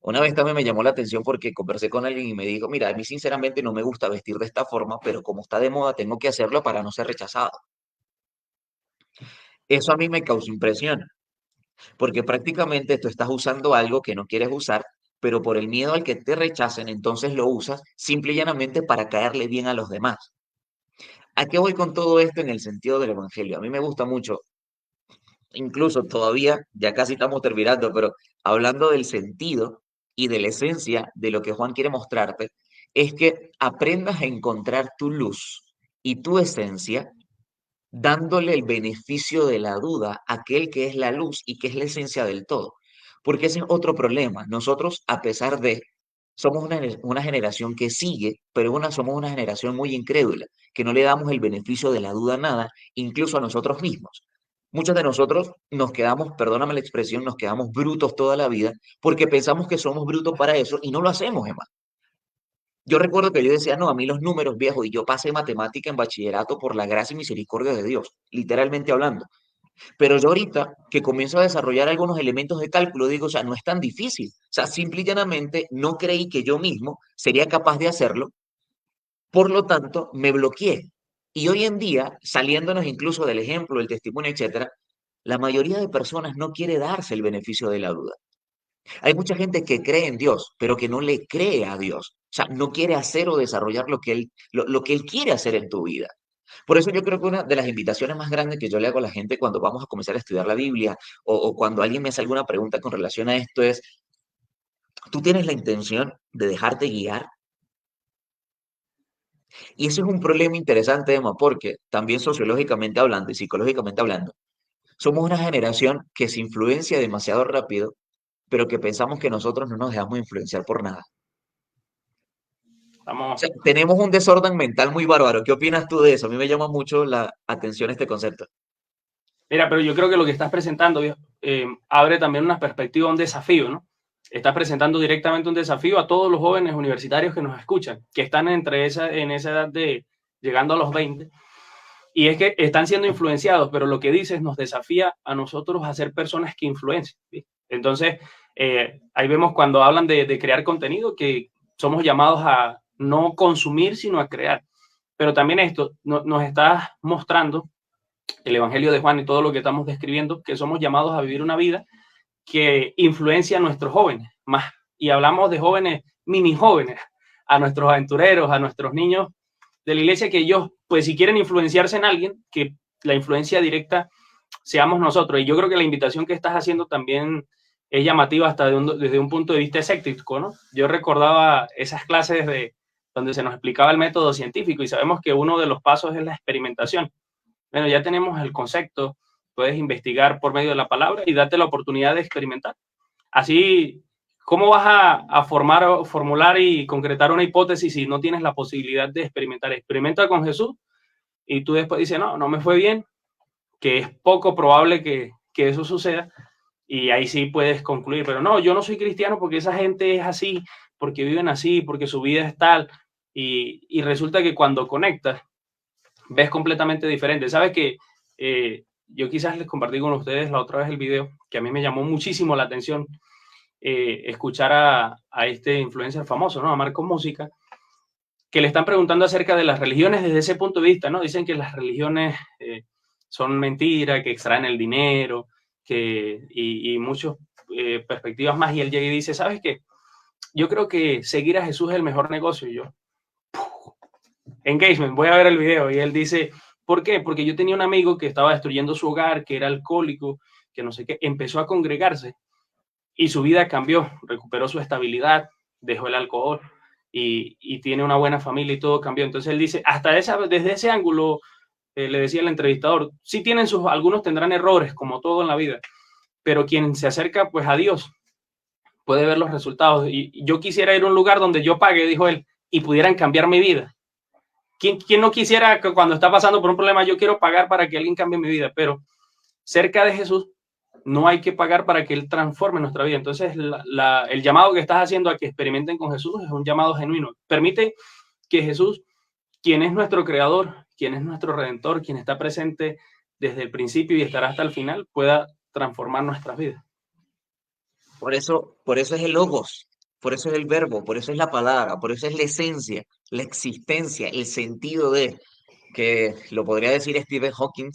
Una vez también me llamó la atención porque conversé con alguien y me dijo, mira, a mí sinceramente no me gusta vestir de esta forma, pero como está de moda, tengo que hacerlo para no ser rechazado. Eso a mí me causó impresión, porque prácticamente tú estás usando algo que no quieres usar, pero por el miedo al que te rechacen, entonces lo usas simple y llanamente para caerle bien a los demás. ¿A qué voy con todo esto en el sentido del evangelio? A mí me gusta mucho, incluso todavía, ya casi estamos terminando, pero hablando del sentido y de la esencia de lo que Juan quiere mostrarte, es que aprendas a encontrar tu luz y tu esencia dándole el beneficio de la duda a aquel que es la luz y que es la esencia del todo. Porque ese es otro problema. Nosotros, a pesar de, somos una generación que sigue, pero somos una generación muy incrédula, que no le damos el beneficio de la duda a nada, incluso a nosotros mismos. Muchos de nosotros nos quedamos, perdóname la expresión, nos quedamos brutos toda la vida porque pensamos que somos brutos para eso y no lo hacemos, Emma. Yo recuerdo que yo decía, no, a mí los números viejos, y yo pasé matemática en bachillerato por la gracia y misericordia de Dios, literalmente hablando. Pero yo ahorita que comienzo a desarrollar algunos elementos de cálculo, digo, o sea, no es tan difícil. O sea, simple y llanamente no creí que yo mismo sería capaz de hacerlo, por lo tanto, me bloqueé. Y hoy en día, saliéndonos incluso del ejemplo, el testimonio, etcétera, la mayoría de personas no quiere darse el beneficio de la duda. Hay mucha gente que cree en Dios, pero que no le cree a Dios. O sea, no quiere hacer o desarrollar lo que él quiere hacer en tu vida. Por eso yo creo que una de las invitaciones más grandes que yo le hago a la gente cuando vamos a comenzar a estudiar la Biblia o cuando alguien me hace alguna pregunta con relación a esto es, ¿tú tienes la intención de dejarte guiar? Y eso es un problema interesante, Emma, porque también sociológicamente hablando y psicológicamente hablando, somos una generación que se influencia demasiado rápido, pero que pensamos que nosotros no nos dejamos influenciar por nada. O sea, tenemos un desorden mental muy bárbaro. ¿Qué opinas tú de eso? A mí me llama mucho la atención este concepto. Mira, pero yo creo que lo que estás presentando abre también una perspectiva, un desafío, ¿no? está presentando directamente un desafío a todos los jóvenes universitarios que nos escuchan, que están en esa edad de llegando a los 20, y es que están siendo influenciados, pero lo que dices nos desafía a nosotros a ser personas que influencian, ¿sí? Entonces, ahí vemos cuando hablan de crear contenido, que somos llamados a no consumir, sino a crear. Pero también esto nos está mostrando el Evangelio de Juan y todo lo que estamos describiendo, que somos llamados a vivir una vida que influencia a nuestros jóvenes, más, y hablamos de jóvenes, mini jóvenes, a nuestros aventureros, a nuestros niños de la iglesia, que ellos, pues si quieren influenciarse en alguien, que la influencia directa seamos nosotros. Y yo creo que la invitación que estás haciendo también es llamativa hasta desde un punto de vista escéptico, ¿no? Yo recordaba esas clases donde se nos explicaba el método científico y sabemos que uno de los pasos es la experimentación. Bueno, ya tenemos el concepto, puedes investigar por medio de la palabra y date la oportunidad de experimentar. Así, ¿cómo vas a formular y concretar una hipótesis si no tienes la posibilidad de experimentar? Experimenta con Jesús y tú después dices, no me fue bien, que es poco probable que eso suceda, y ahí sí puedes concluir, pero no, yo no soy cristiano porque esa gente es así, porque viven así, porque su vida es tal, y resulta que cuando conectas, ves completamente diferente. Sabes que yo quizás les compartí con ustedes la otra vez el video, que a mí me llamó muchísimo la atención escuchar a este influencer famoso, ¿no? A Marco Música, que le están preguntando acerca de las religiones desde ese punto de vista, ¿no? Dicen que las religiones son mentiras, que extraen el dinero, y muchas perspectivas más. Y él llega y dice, ¿sabes qué? Yo creo que seguir a Jesús es el mejor negocio. Y yo, engagement, voy a ver el video. Y él dice, ¿por qué? Porque yo tenía un amigo que estaba destruyendo su hogar, que era alcohólico, que no sé qué, empezó a congregarse y su vida cambió, recuperó su estabilidad, dejó el alcohol y tiene una buena familia y todo cambió. Entonces él dice, desde ese ángulo, le decía el entrevistador, sí tienen algunos tendrán errores, como todo en la vida, pero quien se acerca pues a Dios puede ver los resultados. Y yo quisiera ir a un lugar donde yo pague, dijo él, y pudieran cambiar mi vida. ¿Quién no quisiera que cuando está pasando por un problema yo quiero pagar para que alguien cambie mi vida? Pero cerca de Jesús no hay que pagar para que Él transforme nuestra vida. Entonces el llamado que estás haciendo a que experimenten con Jesús es un llamado genuino. Permite que Jesús, quien es nuestro creador, quien es nuestro redentor, quien está presente desde el principio y estará hasta el final, pueda transformar nuestras vidas. Por eso es el logos, por eso es el verbo, por eso es la palabra, por eso es la esencia, la existencia, el sentido de, que lo podría decir Stephen Hawking.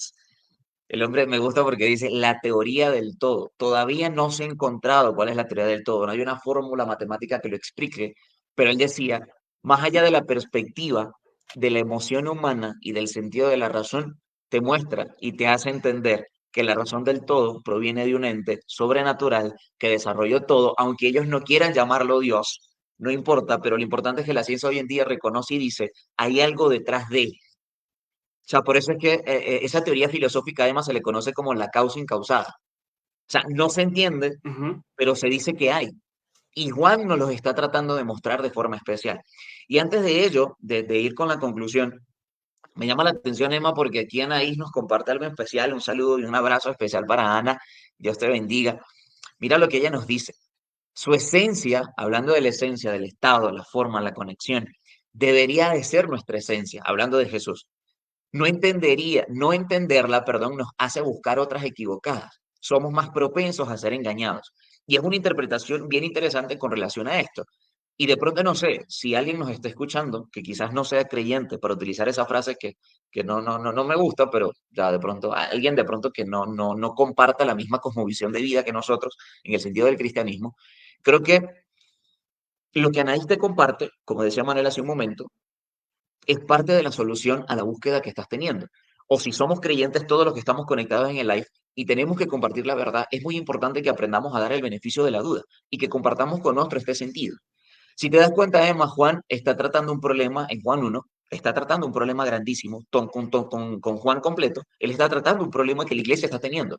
El hombre me gusta porque dice la teoría del todo. Todavía no se ha encontrado cuál es la teoría del todo, no hay una fórmula matemática que lo explique, pero él decía, más allá de la perspectiva de la emoción humana y del sentido de la razón, te muestra y te hace entender que la razón del todo proviene de un ente sobrenatural que desarrolló todo, aunque ellos no quieran llamarlo Dios, no importa, pero lo importante es que la ciencia hoy en día reconoce y dice, hay algo detrás de. O sea, por eso es que esa teoría filosófica además se le conoce como la causa incausada. O sea, no se entiende, pero se dice que hay. Y Juan nos los está tratando de mostrar de forma especial. Y antes de ello, de ir con la conclusión, me llama la atención, Emma, porque aquí Anaís nos comparte algo especial, un saludo y un abrazo especial para Ana. Dios te bendiga. Mira lo que ella nos dice. Su esencia, hablando de la esencia, del estado, la forma, la conexión, debería de ser nuestra esencia, hablando de Jesús. No entenderla, perdón, nos hace buscar otras equivocadas. Somos más propensos a ser engañados. Y es una interpretación bien interesante con relación a esto. Y de pronto no sé, si alguien nos está escuchando, que quizás no sea creyente, para utilizar esa frase que no me gusta, pero ya de pronto, alguien de pronto que no comparta la misma cosmovisión de vida que nosotros, en el sentido del cristianismo, creo que lo que Anaís te comparte, como decía Manuel hace un momento, es parte de la solución a la búsqueda que estás teniendo. O si somos creyentes todos los que estamos conectados en el live y tenemos que compartir la verdad, es muy importante que aprendamos a dar el beneficio de la duda y que compartamos con otro este sentido. Si te das cuenta, Emma, Juan está tratando un problema en Juan 1, está tratando un problema grandísimo con Juan completo, él está tratando un problema que la iglesia está teniendo.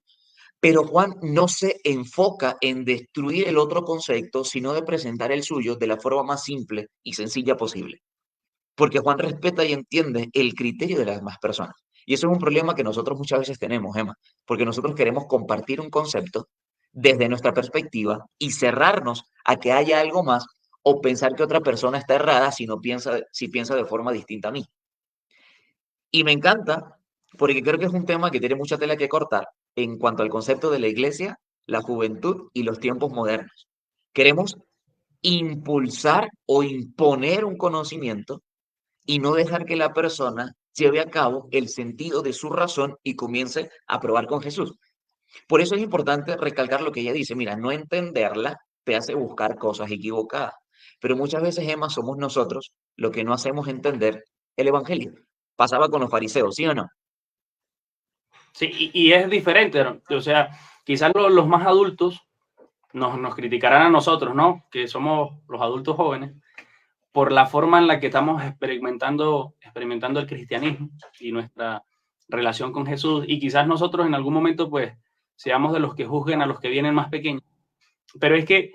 Pero Juan no se enfoca en destruir el otro concepto, sino de presentar el suyo de la forma más simple y sencilla posible. Porque Juan respeta y entiende el criterio de las demás personas. Y eso es un problema que nosotros muchas veces tenemos, Emma, porque nosotros queremos compartir un concepto desde nuestra perspectiva y cerrarnos a que haya algo más o pensar que otra persona está errada si piensa de forma distinta a mí. Y me encanta porque creo que es un tema que tiene mucha tela que cortar en cuanto al concepto de la iglesia, la juventud y los tiempos modernos. Queremos impulsar o imponer un conocimiento y no dejar que la persona lleve a cabo el sentido de su razón y comience a probar con Jesús. Por eso es importante recalcar lo que ella dice. Mira, no entenderla te hace buscar cosas equivocadas. Pero muchas veces, Emma, somos nosotros lo que no hacemos entender el Evangelio. Pasaba con los fariseos, ¿sí o no? Sí, y es diferente, ¿no? O sea, quizás los más adultos nos criticarán a nosotros, ¿no? Que somos los adultos jóvenes, por la forma en la que estamos experimentando el cristianismo y nuestra relación con Jesús. Y quizás nosotros en algún momento, pues, seamos de los que juzguen a los que vienen más pequeños. Pero es que,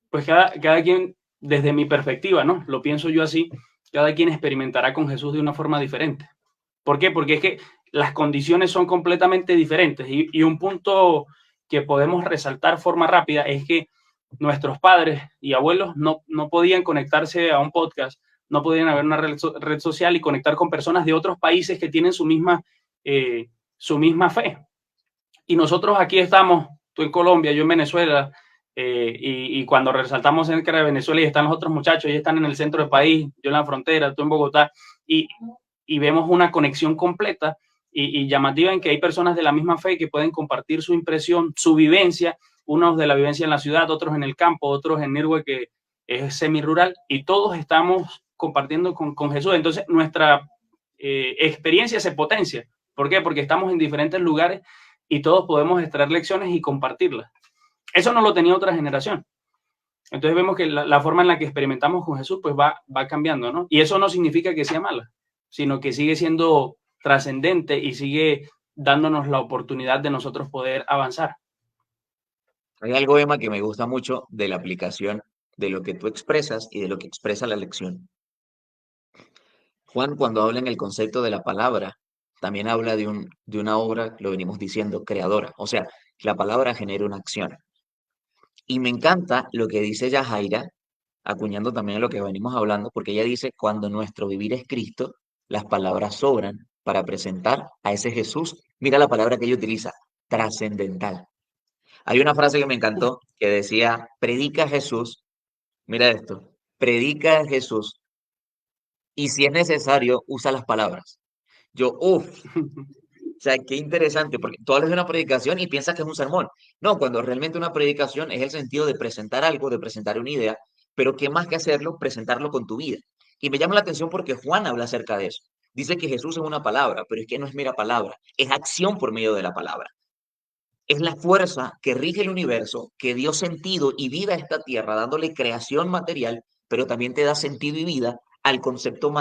pues, cada quien, desde mi perspectiva, ¿no? Lo pienso yo así, cada quien experimentará con Jesús de una forma diferente. ¿Por qué? Porque es que las condiciones son completamente diferentes. Y un punto que podemos resaltar forma rápida es que nuestros padres y abuelos no podían conectarse a un podcast, no podían haber una red social y conectar con personas de otros países que tienen su misma fe. Y nosotros aquí estamos, tú en Colombia, yo en Venezuela, y cuando resaltamos cerca de Venezuela y están los otros muchachos, ellos están en el centro del país, yo en la frontera, tú en Bogotá, y vemos una conexión completa y llamativa en que hay personas de la misma fe que pueden compartir su impresión, su vivencia, unos de la vivencia en la ciudad, otros en el campo, otros en Nirgüe, que es semirural, y todos estamos compartiendo con Jesús. Entonces, nuestra experiencia se potencia. ¿Por qué? Porque estamos en diferentes lugares y todos podemos extraer lecciones y compartirlas. Eso no lo tenía otra generación. Entonces vemos que la forma en la que experimentamos con Jesús pues va cambiando, ¿no? Y eso no significa que sea mala, sino que sigue siendo trascendente y sigue dándonos la oportunidad de nosotros poder avanzar. Hay algo, Emma, que me gusta mucho de la aplicación de lo que tú expresas y de lo que expresa la lección. Juan, cuando habla en el concepto de la palabra, también habla de una obra, lo venimos diciendo, creadora. O sea, la palabra genera una acción. Y me encanta lo que dice Yajaira, acuñando también lo que venimos hablando, porque ella dice, cuando nuestro vivir es Cristo, las palabras sobran para presentar a ese Jesús. Mira la palabra que ella utiliza, trascendental. Hay una frase que me encantó que decía, predica a Jesús, mira esto, predica a Jesús y si es necesario, usa las palabras. Yo, o sea, qué interesante, porque tú hablas de una predicación y piensas que es un sermón. No, cuando realmente una predicación es el sentido de presentar algo, de presentar una idea, pero qué más que hacerlo, presentarlo con tu vida. Y me llama la atención porque Juan habla acerca de eso. Dice que Jesús es una palabra, pero es que no es mera palabra, es acción por medio de la palabra. Es la fuerza que rige el universo, que dio sentido y vida a esta tierra, dándole creación material, pero también te da sentido y vida al concepto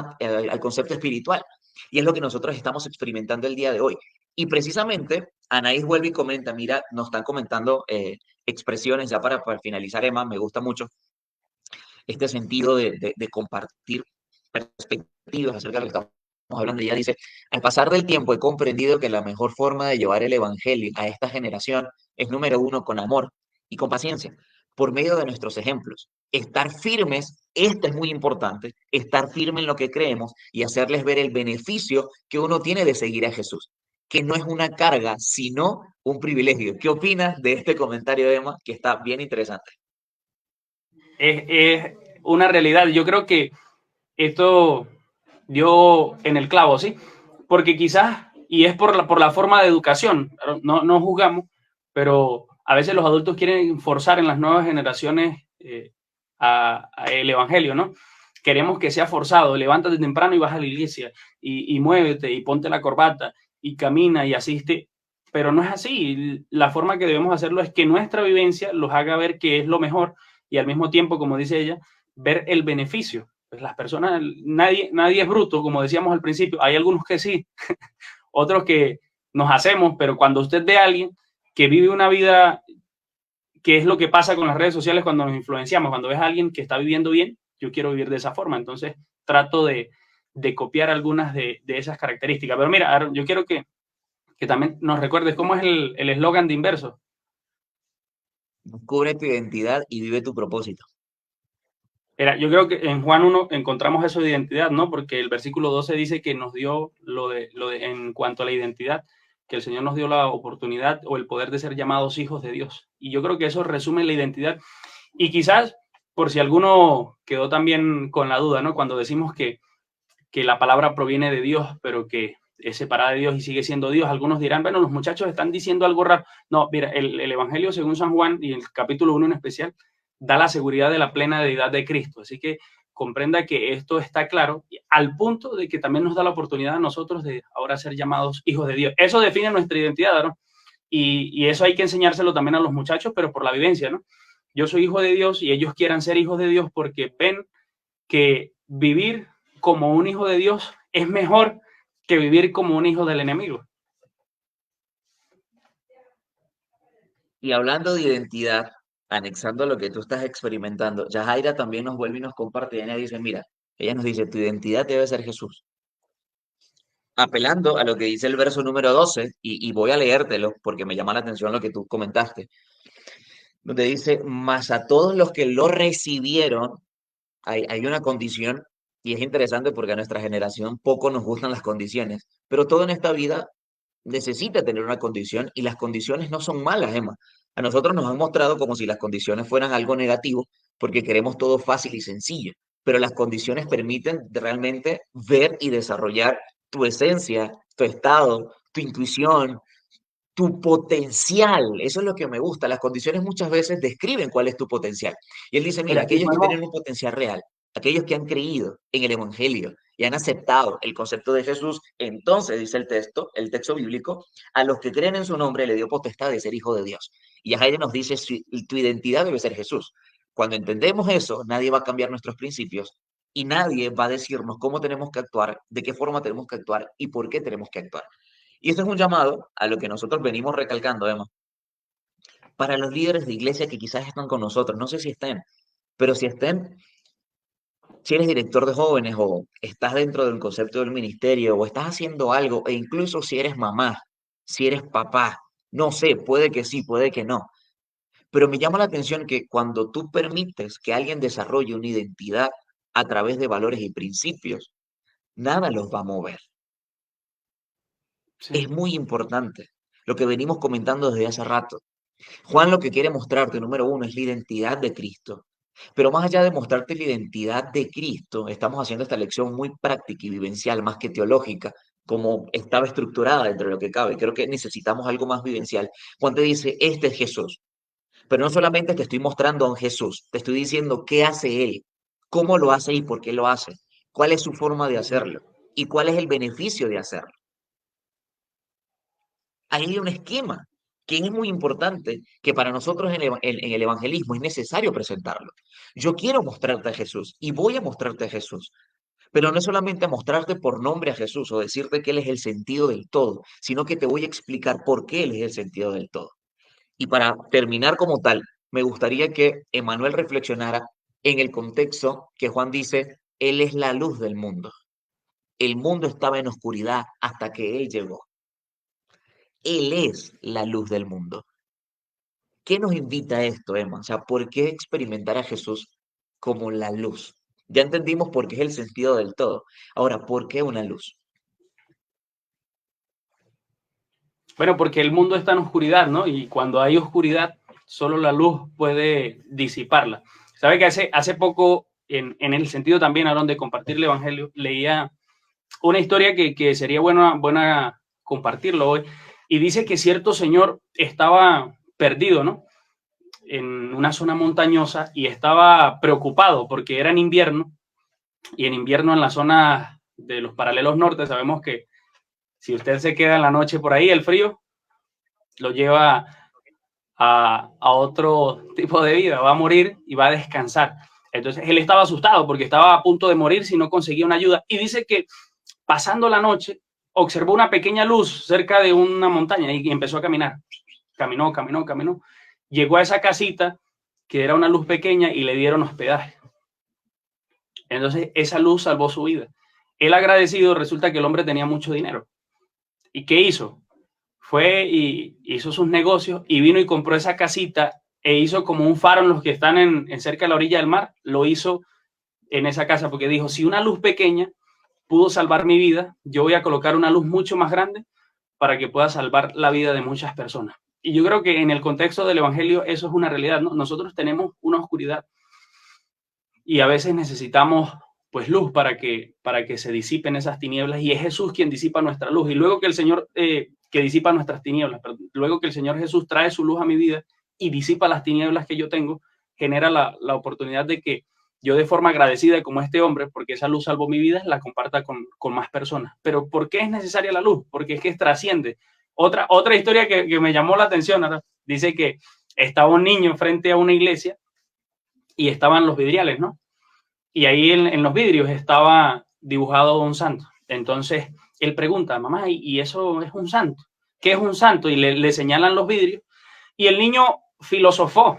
espiritual. Y es lo que nosotros estamos experimentando el día de hoy. Y precisamente, Anaís vuelve y comenta, mira, nos están comentando expresiones, ya para finalizar, Emma, me gusta mucho este sentido de compartir perspectivas acerca de lo que estamos hablando. Ella dice, al pasar del tiempo he comprendido que la mejor forma de llevar el evangelio a esta generación es, número uno, con amor y con paciencia, por medio de nuestros ejemplos. Estar firmes, esto es muy importante, estar firme en lo que creemos y hacerles ver el beneficio que uno tiene de seguir a Jesús, que no es una carga, sino un privilegio. ¿Qué opinas de este comentario, Emma, que está bien interesante? Es una realidad. Yo creo que esto dio en el clavo, ¿sí? Porque quizás, y es por la forma de educación, no juzgamos, pero a veces los adultos quieren forzar en las nuevas generaciones a el evangelio, ¿no? Queremos que sea forzado, levántate temprano y vas a la iglesia, y muévete, y ponte la corbata, y camina, y asiste, pero no es así. La forma que debemos hacerlo es que nuestra vivencia los haga ver que es lo mejor, y al mismo tiempo, como dice ella, ver el beneficio. Pues las personas, nadie es bruto, como decíamos al principio. Hay algunos que sí, otros que nos hacemos, pero cuando usted ve a alguien que vive una vida, que es lo que pasa con las redes sociales cuando nos influenciamos, cuando ves a alguien que está viviendo bien, yo quiero vivir de esa forma. Entonces trato de copiar algunas de esas características. Pero mira, Aaron, yo quiero que también nos recuerdes cómo es el eslogan de Inverso. Descubre tu identidad y vive tu propósito. Era, yo creo que en Juan 1 encontramos eso de identidad, ¿no? Porque el versículo 12 dice que nos dio en cuanto a la identidad, que el Señor nos dio la oportunidad o el poder de ser llamados hijos de Dios. Y yo creo que eso resume la identidad. Y quizás, por si alguno quedó también con la duda, ¿no? Cuando decimos que la palabra proviene de Dios, pero que es separada de Dios y sigue siendo Dios, algunos dirán, bueno, los muchachos están diciendo algo raro. No, mira, el Evangelio según San Juan y el capítulo 1 en especial, da la seguridad de la plena deidad de Cristo. Así que comprenda que esto está claro, al punto de que también nos da la oportunidad a nosotros de ahora ser llamados hijos de Dios. Eso define nuestra identidad, ¿no? Y eso hay que enseñárselo también a los muchachos, pero por la vivencia, ¿no? Yo soy hijo de Dios y ellos quieran ser hijos de Dios porque ven que vivir como un hijo de Dios es mejor que vivir como un hijo del enemigo. Y hablando de identidad, anexando lo que tú estás experimentando, Yajaira también nos vuelve y nos comparte, y ella dice, mira, ella nos dice, tu identidad debe ser Jesús. Apelando a lo que dice el verso número 12, y voy a leértelo porque me llama la atención lo que tú comentaste, donde dice, mas a todos los que lo recibieron, hay una condición, y es interesante porque a nuestra generación poco nos gustan las condiciones, pero todo en esta vida necesita tener una condición y las condiciones no son malas, Emma. A nosotros nos han mostrado como si las condiciones fueran algo negativo porque queremos todo fácil y sencillo, pero las condiciones permiten realmente ver y desarrollar tu esencia, tu estado, tu intuición, tu potencial. Eso es lo que me gusta. Las condiciones muchas veces describen cuál es tu potencial. Y él dice, mira, Mira, y aquellos que tienen un potencial real, aquellos que han creído en el Evangelio y han aceptado el concepto de Jesús, entonces dice el texto bíblico, a los que creen en su nombre le dio potestad de ser hijo de Dios. Y Jaime nos dice, tu identidad debe ser Jesús. Cuando entendemos eso, nadie va a cambiar nuestros principios y nadie va a decirnos cómo tenemos que actuar, de qué forma tenemos que actuar y por qué tenemos que actuar. Y esto es un llamado a lo que nosotros venimos recalcando, Emma, para los líderes de iglesia que quizás están con nosotros, no sé si estén, pero si estén, si eres director de jóvenes o estás dentro del concepto del ministerio o estás haciendo algo, e incluso si eres mamá, si eres papá, no sé, puede que sí, puede que no, pero me llama la atención que cuando tú permites que alguien desarrolle una identidad a través de valores y principios, nada los va a mover. sí. Es muy importante lo que venimos comentando desde hace rato. Juan lo que quiere mostrarte, número uno, es la identidad de Cristo. Pero más allá de mostrarte la identidad de Cristo, estamos haciendo esta lección muy práctica y vivencial, más que teológica, como estaba estructurada dentro de lo que cabe. Creo que necesitamos algo más vivencial. Juan te dice, este es Jesús. Pero no solamente te estoy mostrando a un Jesús, te estoy diciendo qué hace Él, cómo lo hace y por qué lo hace, cuál es su forma de hacerlo y cuál es el beneficio de hacerlo. Hay un esquema que es muy importante, que para nosotros en el evangelismo es necesario presentarlo. Yo quiero mostrarte a Jesús y voy a mostrarte a Jesús, pero no es solamente mostrarte por nombre a Jesús o decirte que Él es el sentido del todo, sino que te voy a explicar por qué Él es el sentido del todo. Y para terminar como tal, me gustaría que Emmanuel reflexionara en el contexto que Juan dice, Él es la luz del mundo. El mundo estaba en oscuridad hasta que Él llegó. Él es la luz del mundo. ¿Qué nos invita a esto, Emma? O sea, ¿por qué experimentar a Jesús como la luz? Ya entendimos por qué es el sentido del todo. Ahora, ¿por qué una luz? Bueno, porque el mundo está en oscuridad, ¿no? Y cuando hay oscuridad, solo la luz puede disiparla. ¿Sabe que hace poco, en el sentido también, Aaron, de compartir el Evangelio, leía una historia que sería buena compartirlo hoy? Y dice que cierto señor estaba perdido, ¿no? En una zona montañosa y estaba preocupado porque era en invierno, y en invierno en la zona de los paralelos norte sabemos que si usted se queda en la noche por ahí, el frío lo lleva a otro tipo de vida, va a morir y va a descansar. Entonces él estaba asustado porque estaba a punto de morir si no conseguía una ayuda, y dice que pasando la noche observó una pequeña luz cerca de una montaña y empezó a caminar. Caminó, llegó a esa casita que era una luz pequeña y le dieron hospedaje. Entonces esa luz salvó su vida. Él, agradecido, resulta que el hombre tenía mucho dinero. ¿Y qué hizo? Fue y hizo sus negocios y vino y compró esa casita e hizo como un faro en los que están en cerca de la orilla del mar, lo hizo en esa casa, porque dijo, si una luz pequeña pudo salvar mi vida, yo voy a colocar una luz mucho más grande para que pueda salvar la vida de muchas personas. Y yo creo que en el contexto del evangelio eso es una realidad, ¿no? Nosotros tenemos una oscuridad y a veces necesitamos pues luz para que se disipen esas tinieblas, y es Jesús quien disipa nuestra luz. Y luego que el Señor, que disipa nuestras tinieblas, pero luego que el Señor Jesús trae su luz a mi vida y disipa las tinieblas que yo tengo, genera la oportunidad de que yo, de forma agradecida como este hombre, porque esa luz salvó mi vida, la comparta con más personas. Pero ¿por qué es necesaria la luz? Porque es que trasciende. Otra historia que me llamó la atención, ¿verdad? Dice que estaba un niño frente a una iglesia y estaban los vidriales, ¿no? Y ahí en los vidrios estaba dibujado un santo. Entonces él pregunta, mamá, ¿y eso es un santo? ¿Qué es un santo? Y le señalan los vidrios. Y el niño filosofó,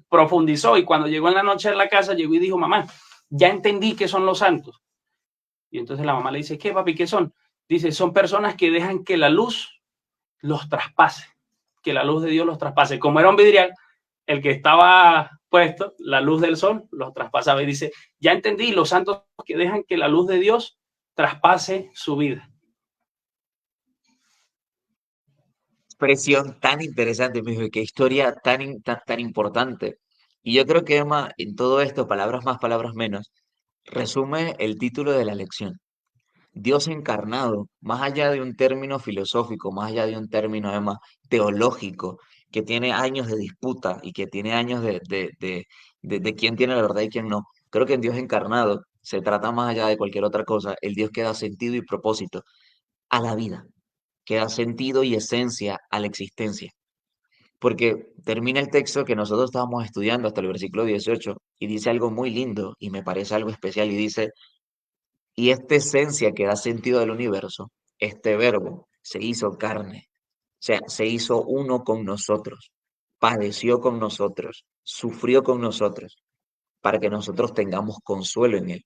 profundizó, y cuando llegó en la noche a la casa, llegó y dijo, mamá, ya entendí qué son los santos. Y entonces la mamá le dice, ¿qué, papi? ¿Qué son? Dice, son personas que dejan que la luz los traspase, que la luz de Dios los traspase. Como era un vidrial, el que estaba puesto, la luz del sol, los traspasaba. Y dice, ya entendí, los santos que dejan que la luz de Dios traspase su vida. Expresión tan interesante, mijo, y qué historia tan importante. Y yo creo que, Emma, en todo esto, palabras más, palabras menos, resume el título de la lección. Dios encarnado, más allá de un término filosófico, más allá de un término, además, teológico, que tiene años de disputa y que tiene años de quién tiene la verdad y quién no. Creo que en Dios encarnado se trata, más allá de cualquier otra cosa, el Dios que da sentido y propósito a la vida, que da sentido y esencia a la existencia. Porque termina el texto que nosotros estábamos estudiando hasta el versículo 18 y dice algo muy lindo y me parece algo especial, y dice, y esta esencia que da sentido al universo, este verbo, se hizo carne, o sea, se hizo uno con nosotros, padeció con nosotros, sufrió con nosotros, para que nosotros tengamos consuelo en él.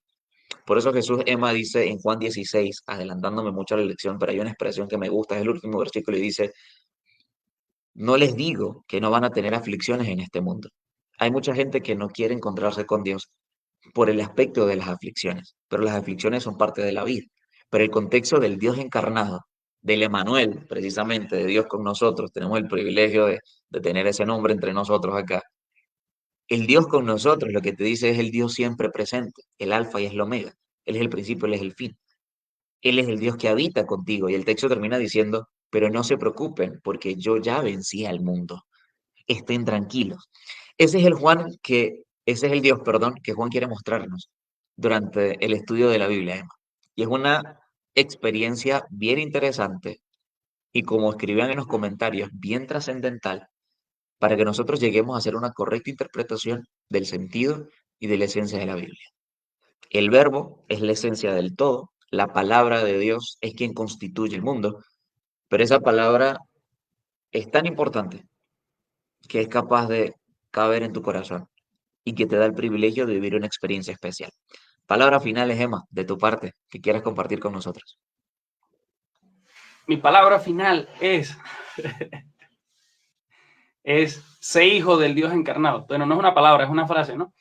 Por eso Jesús, Emma, dice en Juan 16, adelantándome mucho a la lección, pero hay una expresión que me gusta, es el último versículo, y dice, no les digo que no van a tener aflicciones en este mundo. Hay mucha gente que no quiere encontrarse con Dios por el aspecto de las aflicciones, pero las aflicciones son parte de la vida. Pero el contexto del Dios encarnado, del Emanuel, precisamente, de Dios con nosotros, tenemos el privilegio de tener ese nombre entre nosotros acá. El Dios con nosotros, lo que te dice, es el Dios siempre presente, el alfa y es el omega. Él es el principio, Él es el fin. Él es el Dios que habita contigo. Y el texto termina diciendo, pero no se preocupen, porque yo ya vencí al mundo. Estén tranquilos. Ese es el Dios, perdón, que Juan quiere mostrarnos durante el estudio de la Biblia, Emma. Y es una experiencia bien interesante y, como escribían en los comentarios, bien trascendental para que nosotros lleguemos a hacer una correcta interpretación del sentido y de la esencia de la Biblia. El verbo es la esencia del todo, la palabra de Dios es quien constituye el mundo, pero esa palabra es tan importante que es capaz de caber en tu corazón y que te da el privilegio de vivir una experiencia especial. Palabras finales, Emma, de tu parte, que quieras compartir con nosotros. Mi palabra final es sé hijo del Dios encarnado. Bueno, no es una palabra, es una frase, ¿no?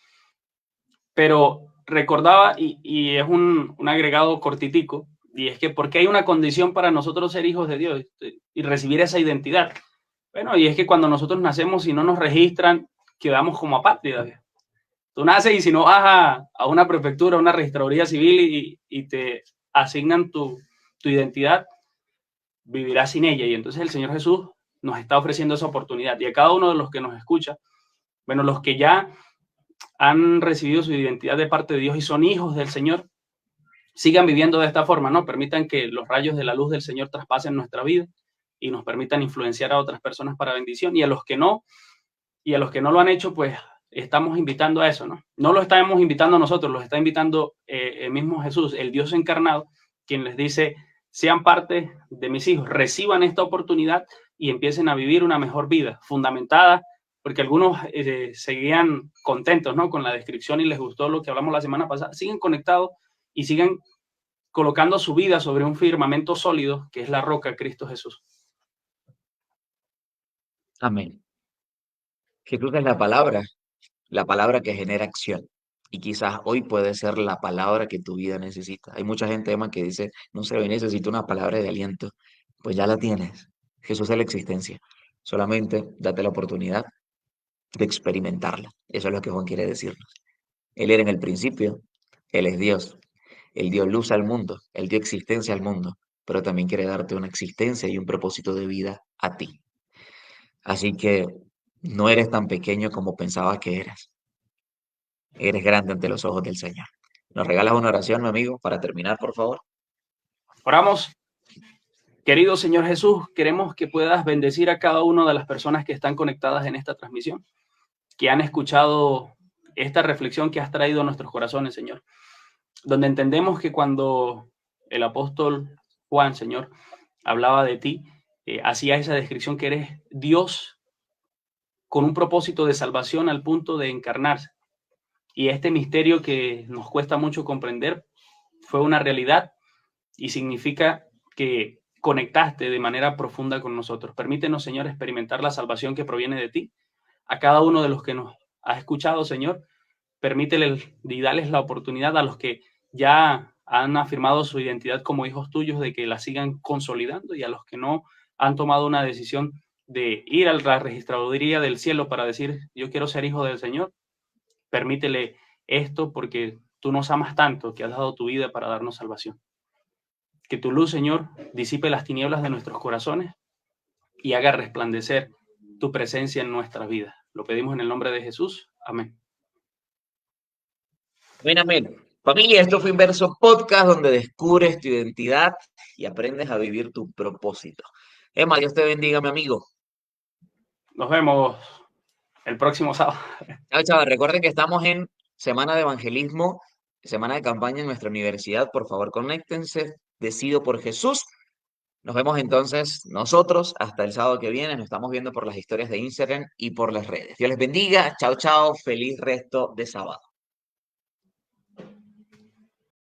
Pero recordaba, y es un agregado cortitico, y es que porque hay una condición para nosotros ser hijos de Dios y recibir esa identidad. Bueno, y es que cuando nosotros nacemos y no nos registran, quedamos como apátridas. Tú naces y si no vas a una prefectura, a una registraduría civil y te asignan tu identidad, vivirás sin ella. Y entonces el Señor Jesús nos está ofreciendo esa oportunidad. Y a cada uno de los que nos escucha, bueno, los que ya han recibido su identidad de parte de Dios y son hijos del Señor, sigan viviendo de esta forma, ¿no? Permitan que los rayos de la luz del Señor traspasen nuestra vida y nos permitan influenciar a otras personas para bendición. Y a los que no lo han hecho, pues estamos invitando a eso, ¿no? No lo estamos invitando a nosotros, los está invitando el mismo Jesús, el Dios encarnado, quien les dice, sean parte de mis hijos, reciban esta oportunidad y empiecen a vivir una mejor vida, fundamentada, porque algunos seguían contentos, ¿no? Con la descripción y les gustó lo que hablamos la semana pasada, siguen conectados y siguen colocando su vida sobre un firmamento sólido, que es la roca, Cristo Jesús. Amén. Jesús es la palabra que genera acción. Y quizás hoy puede ser la palabra que tu vida necesita. Hay mucha gente, Emma, que dice, no sé, hoy necesito una palabra de aliento. Pues ya la tienes. Jesús es la existencia. Solamente date la oportunidad de experimentarla. Eso es lo que Juan quiere decirnos. Él era en el principio, Él es Dios. Él dio luz al mundo, Él dio existencia al mundo, pero también quiere darte una existencia y un propósito de vida a ti. Así que no eres tan pequeño como pensabas que eras. Eres grande ante los ojos del Señor. ¿Nos regalas una oración, mi amigo, para terminar, por favor? Oramos. Querido Señor Jesús, queremos que puedas bendecir a cada una de las personas que están conectadas en esta transmisión, que han escuchado esta reflexión que has traído a nuestros corazones, Señor, donde entendemos que cuando el apóstol Juan, Señor, hablaba de ti, hacía esa descripción que eres Dios con un propósito de salvación al punto de encarnarse. Y este misterio que nos cuesta mucho comprender fue una realidad y significa que conectaste de manera profunda con nosotros. Permítenos, Señor, experimentar la salvación que proviene de ti. A cada uno de los que nos ha escuchado, Señor, permítele y dales la oportunidad a los que ya han afirmado su identidad como hijos tuyos de que la sigan consolidando, y a los que no han tomado una decisión de ir a la registraduría del cielo para decir, yo quiero ser hijo del Señor, permítele esto porque tú nos amas tanto que has dado tu vida para darnos salvación. Que tu luz, Señor, disipe las tinieblas de nuestros corazones y haga resplandecer tu presencia en nuestras vidas. Lo pedimos en el nombre de Jesús. Amén. Amén, amén. Familia, esto fue Inverso Podcast, donde descubres tu identidad y aprendes a vivir tu propósito. Emma, Dios te bendiga, mi amigo. Nos vemos el próximo sábado. Chao, chao. Recuerden que estamos en Semana de Evangelismo, semana de campaña en nuestra universidad. Por favor, conéctense. Decido por Jesús. Nos vemos entonces nosotros hasta el sábado que viene. Nos estamos viendo por las historias de Instagram y por las redes. Dios les bendiga. Chao, chao. Feliz resto de sábado.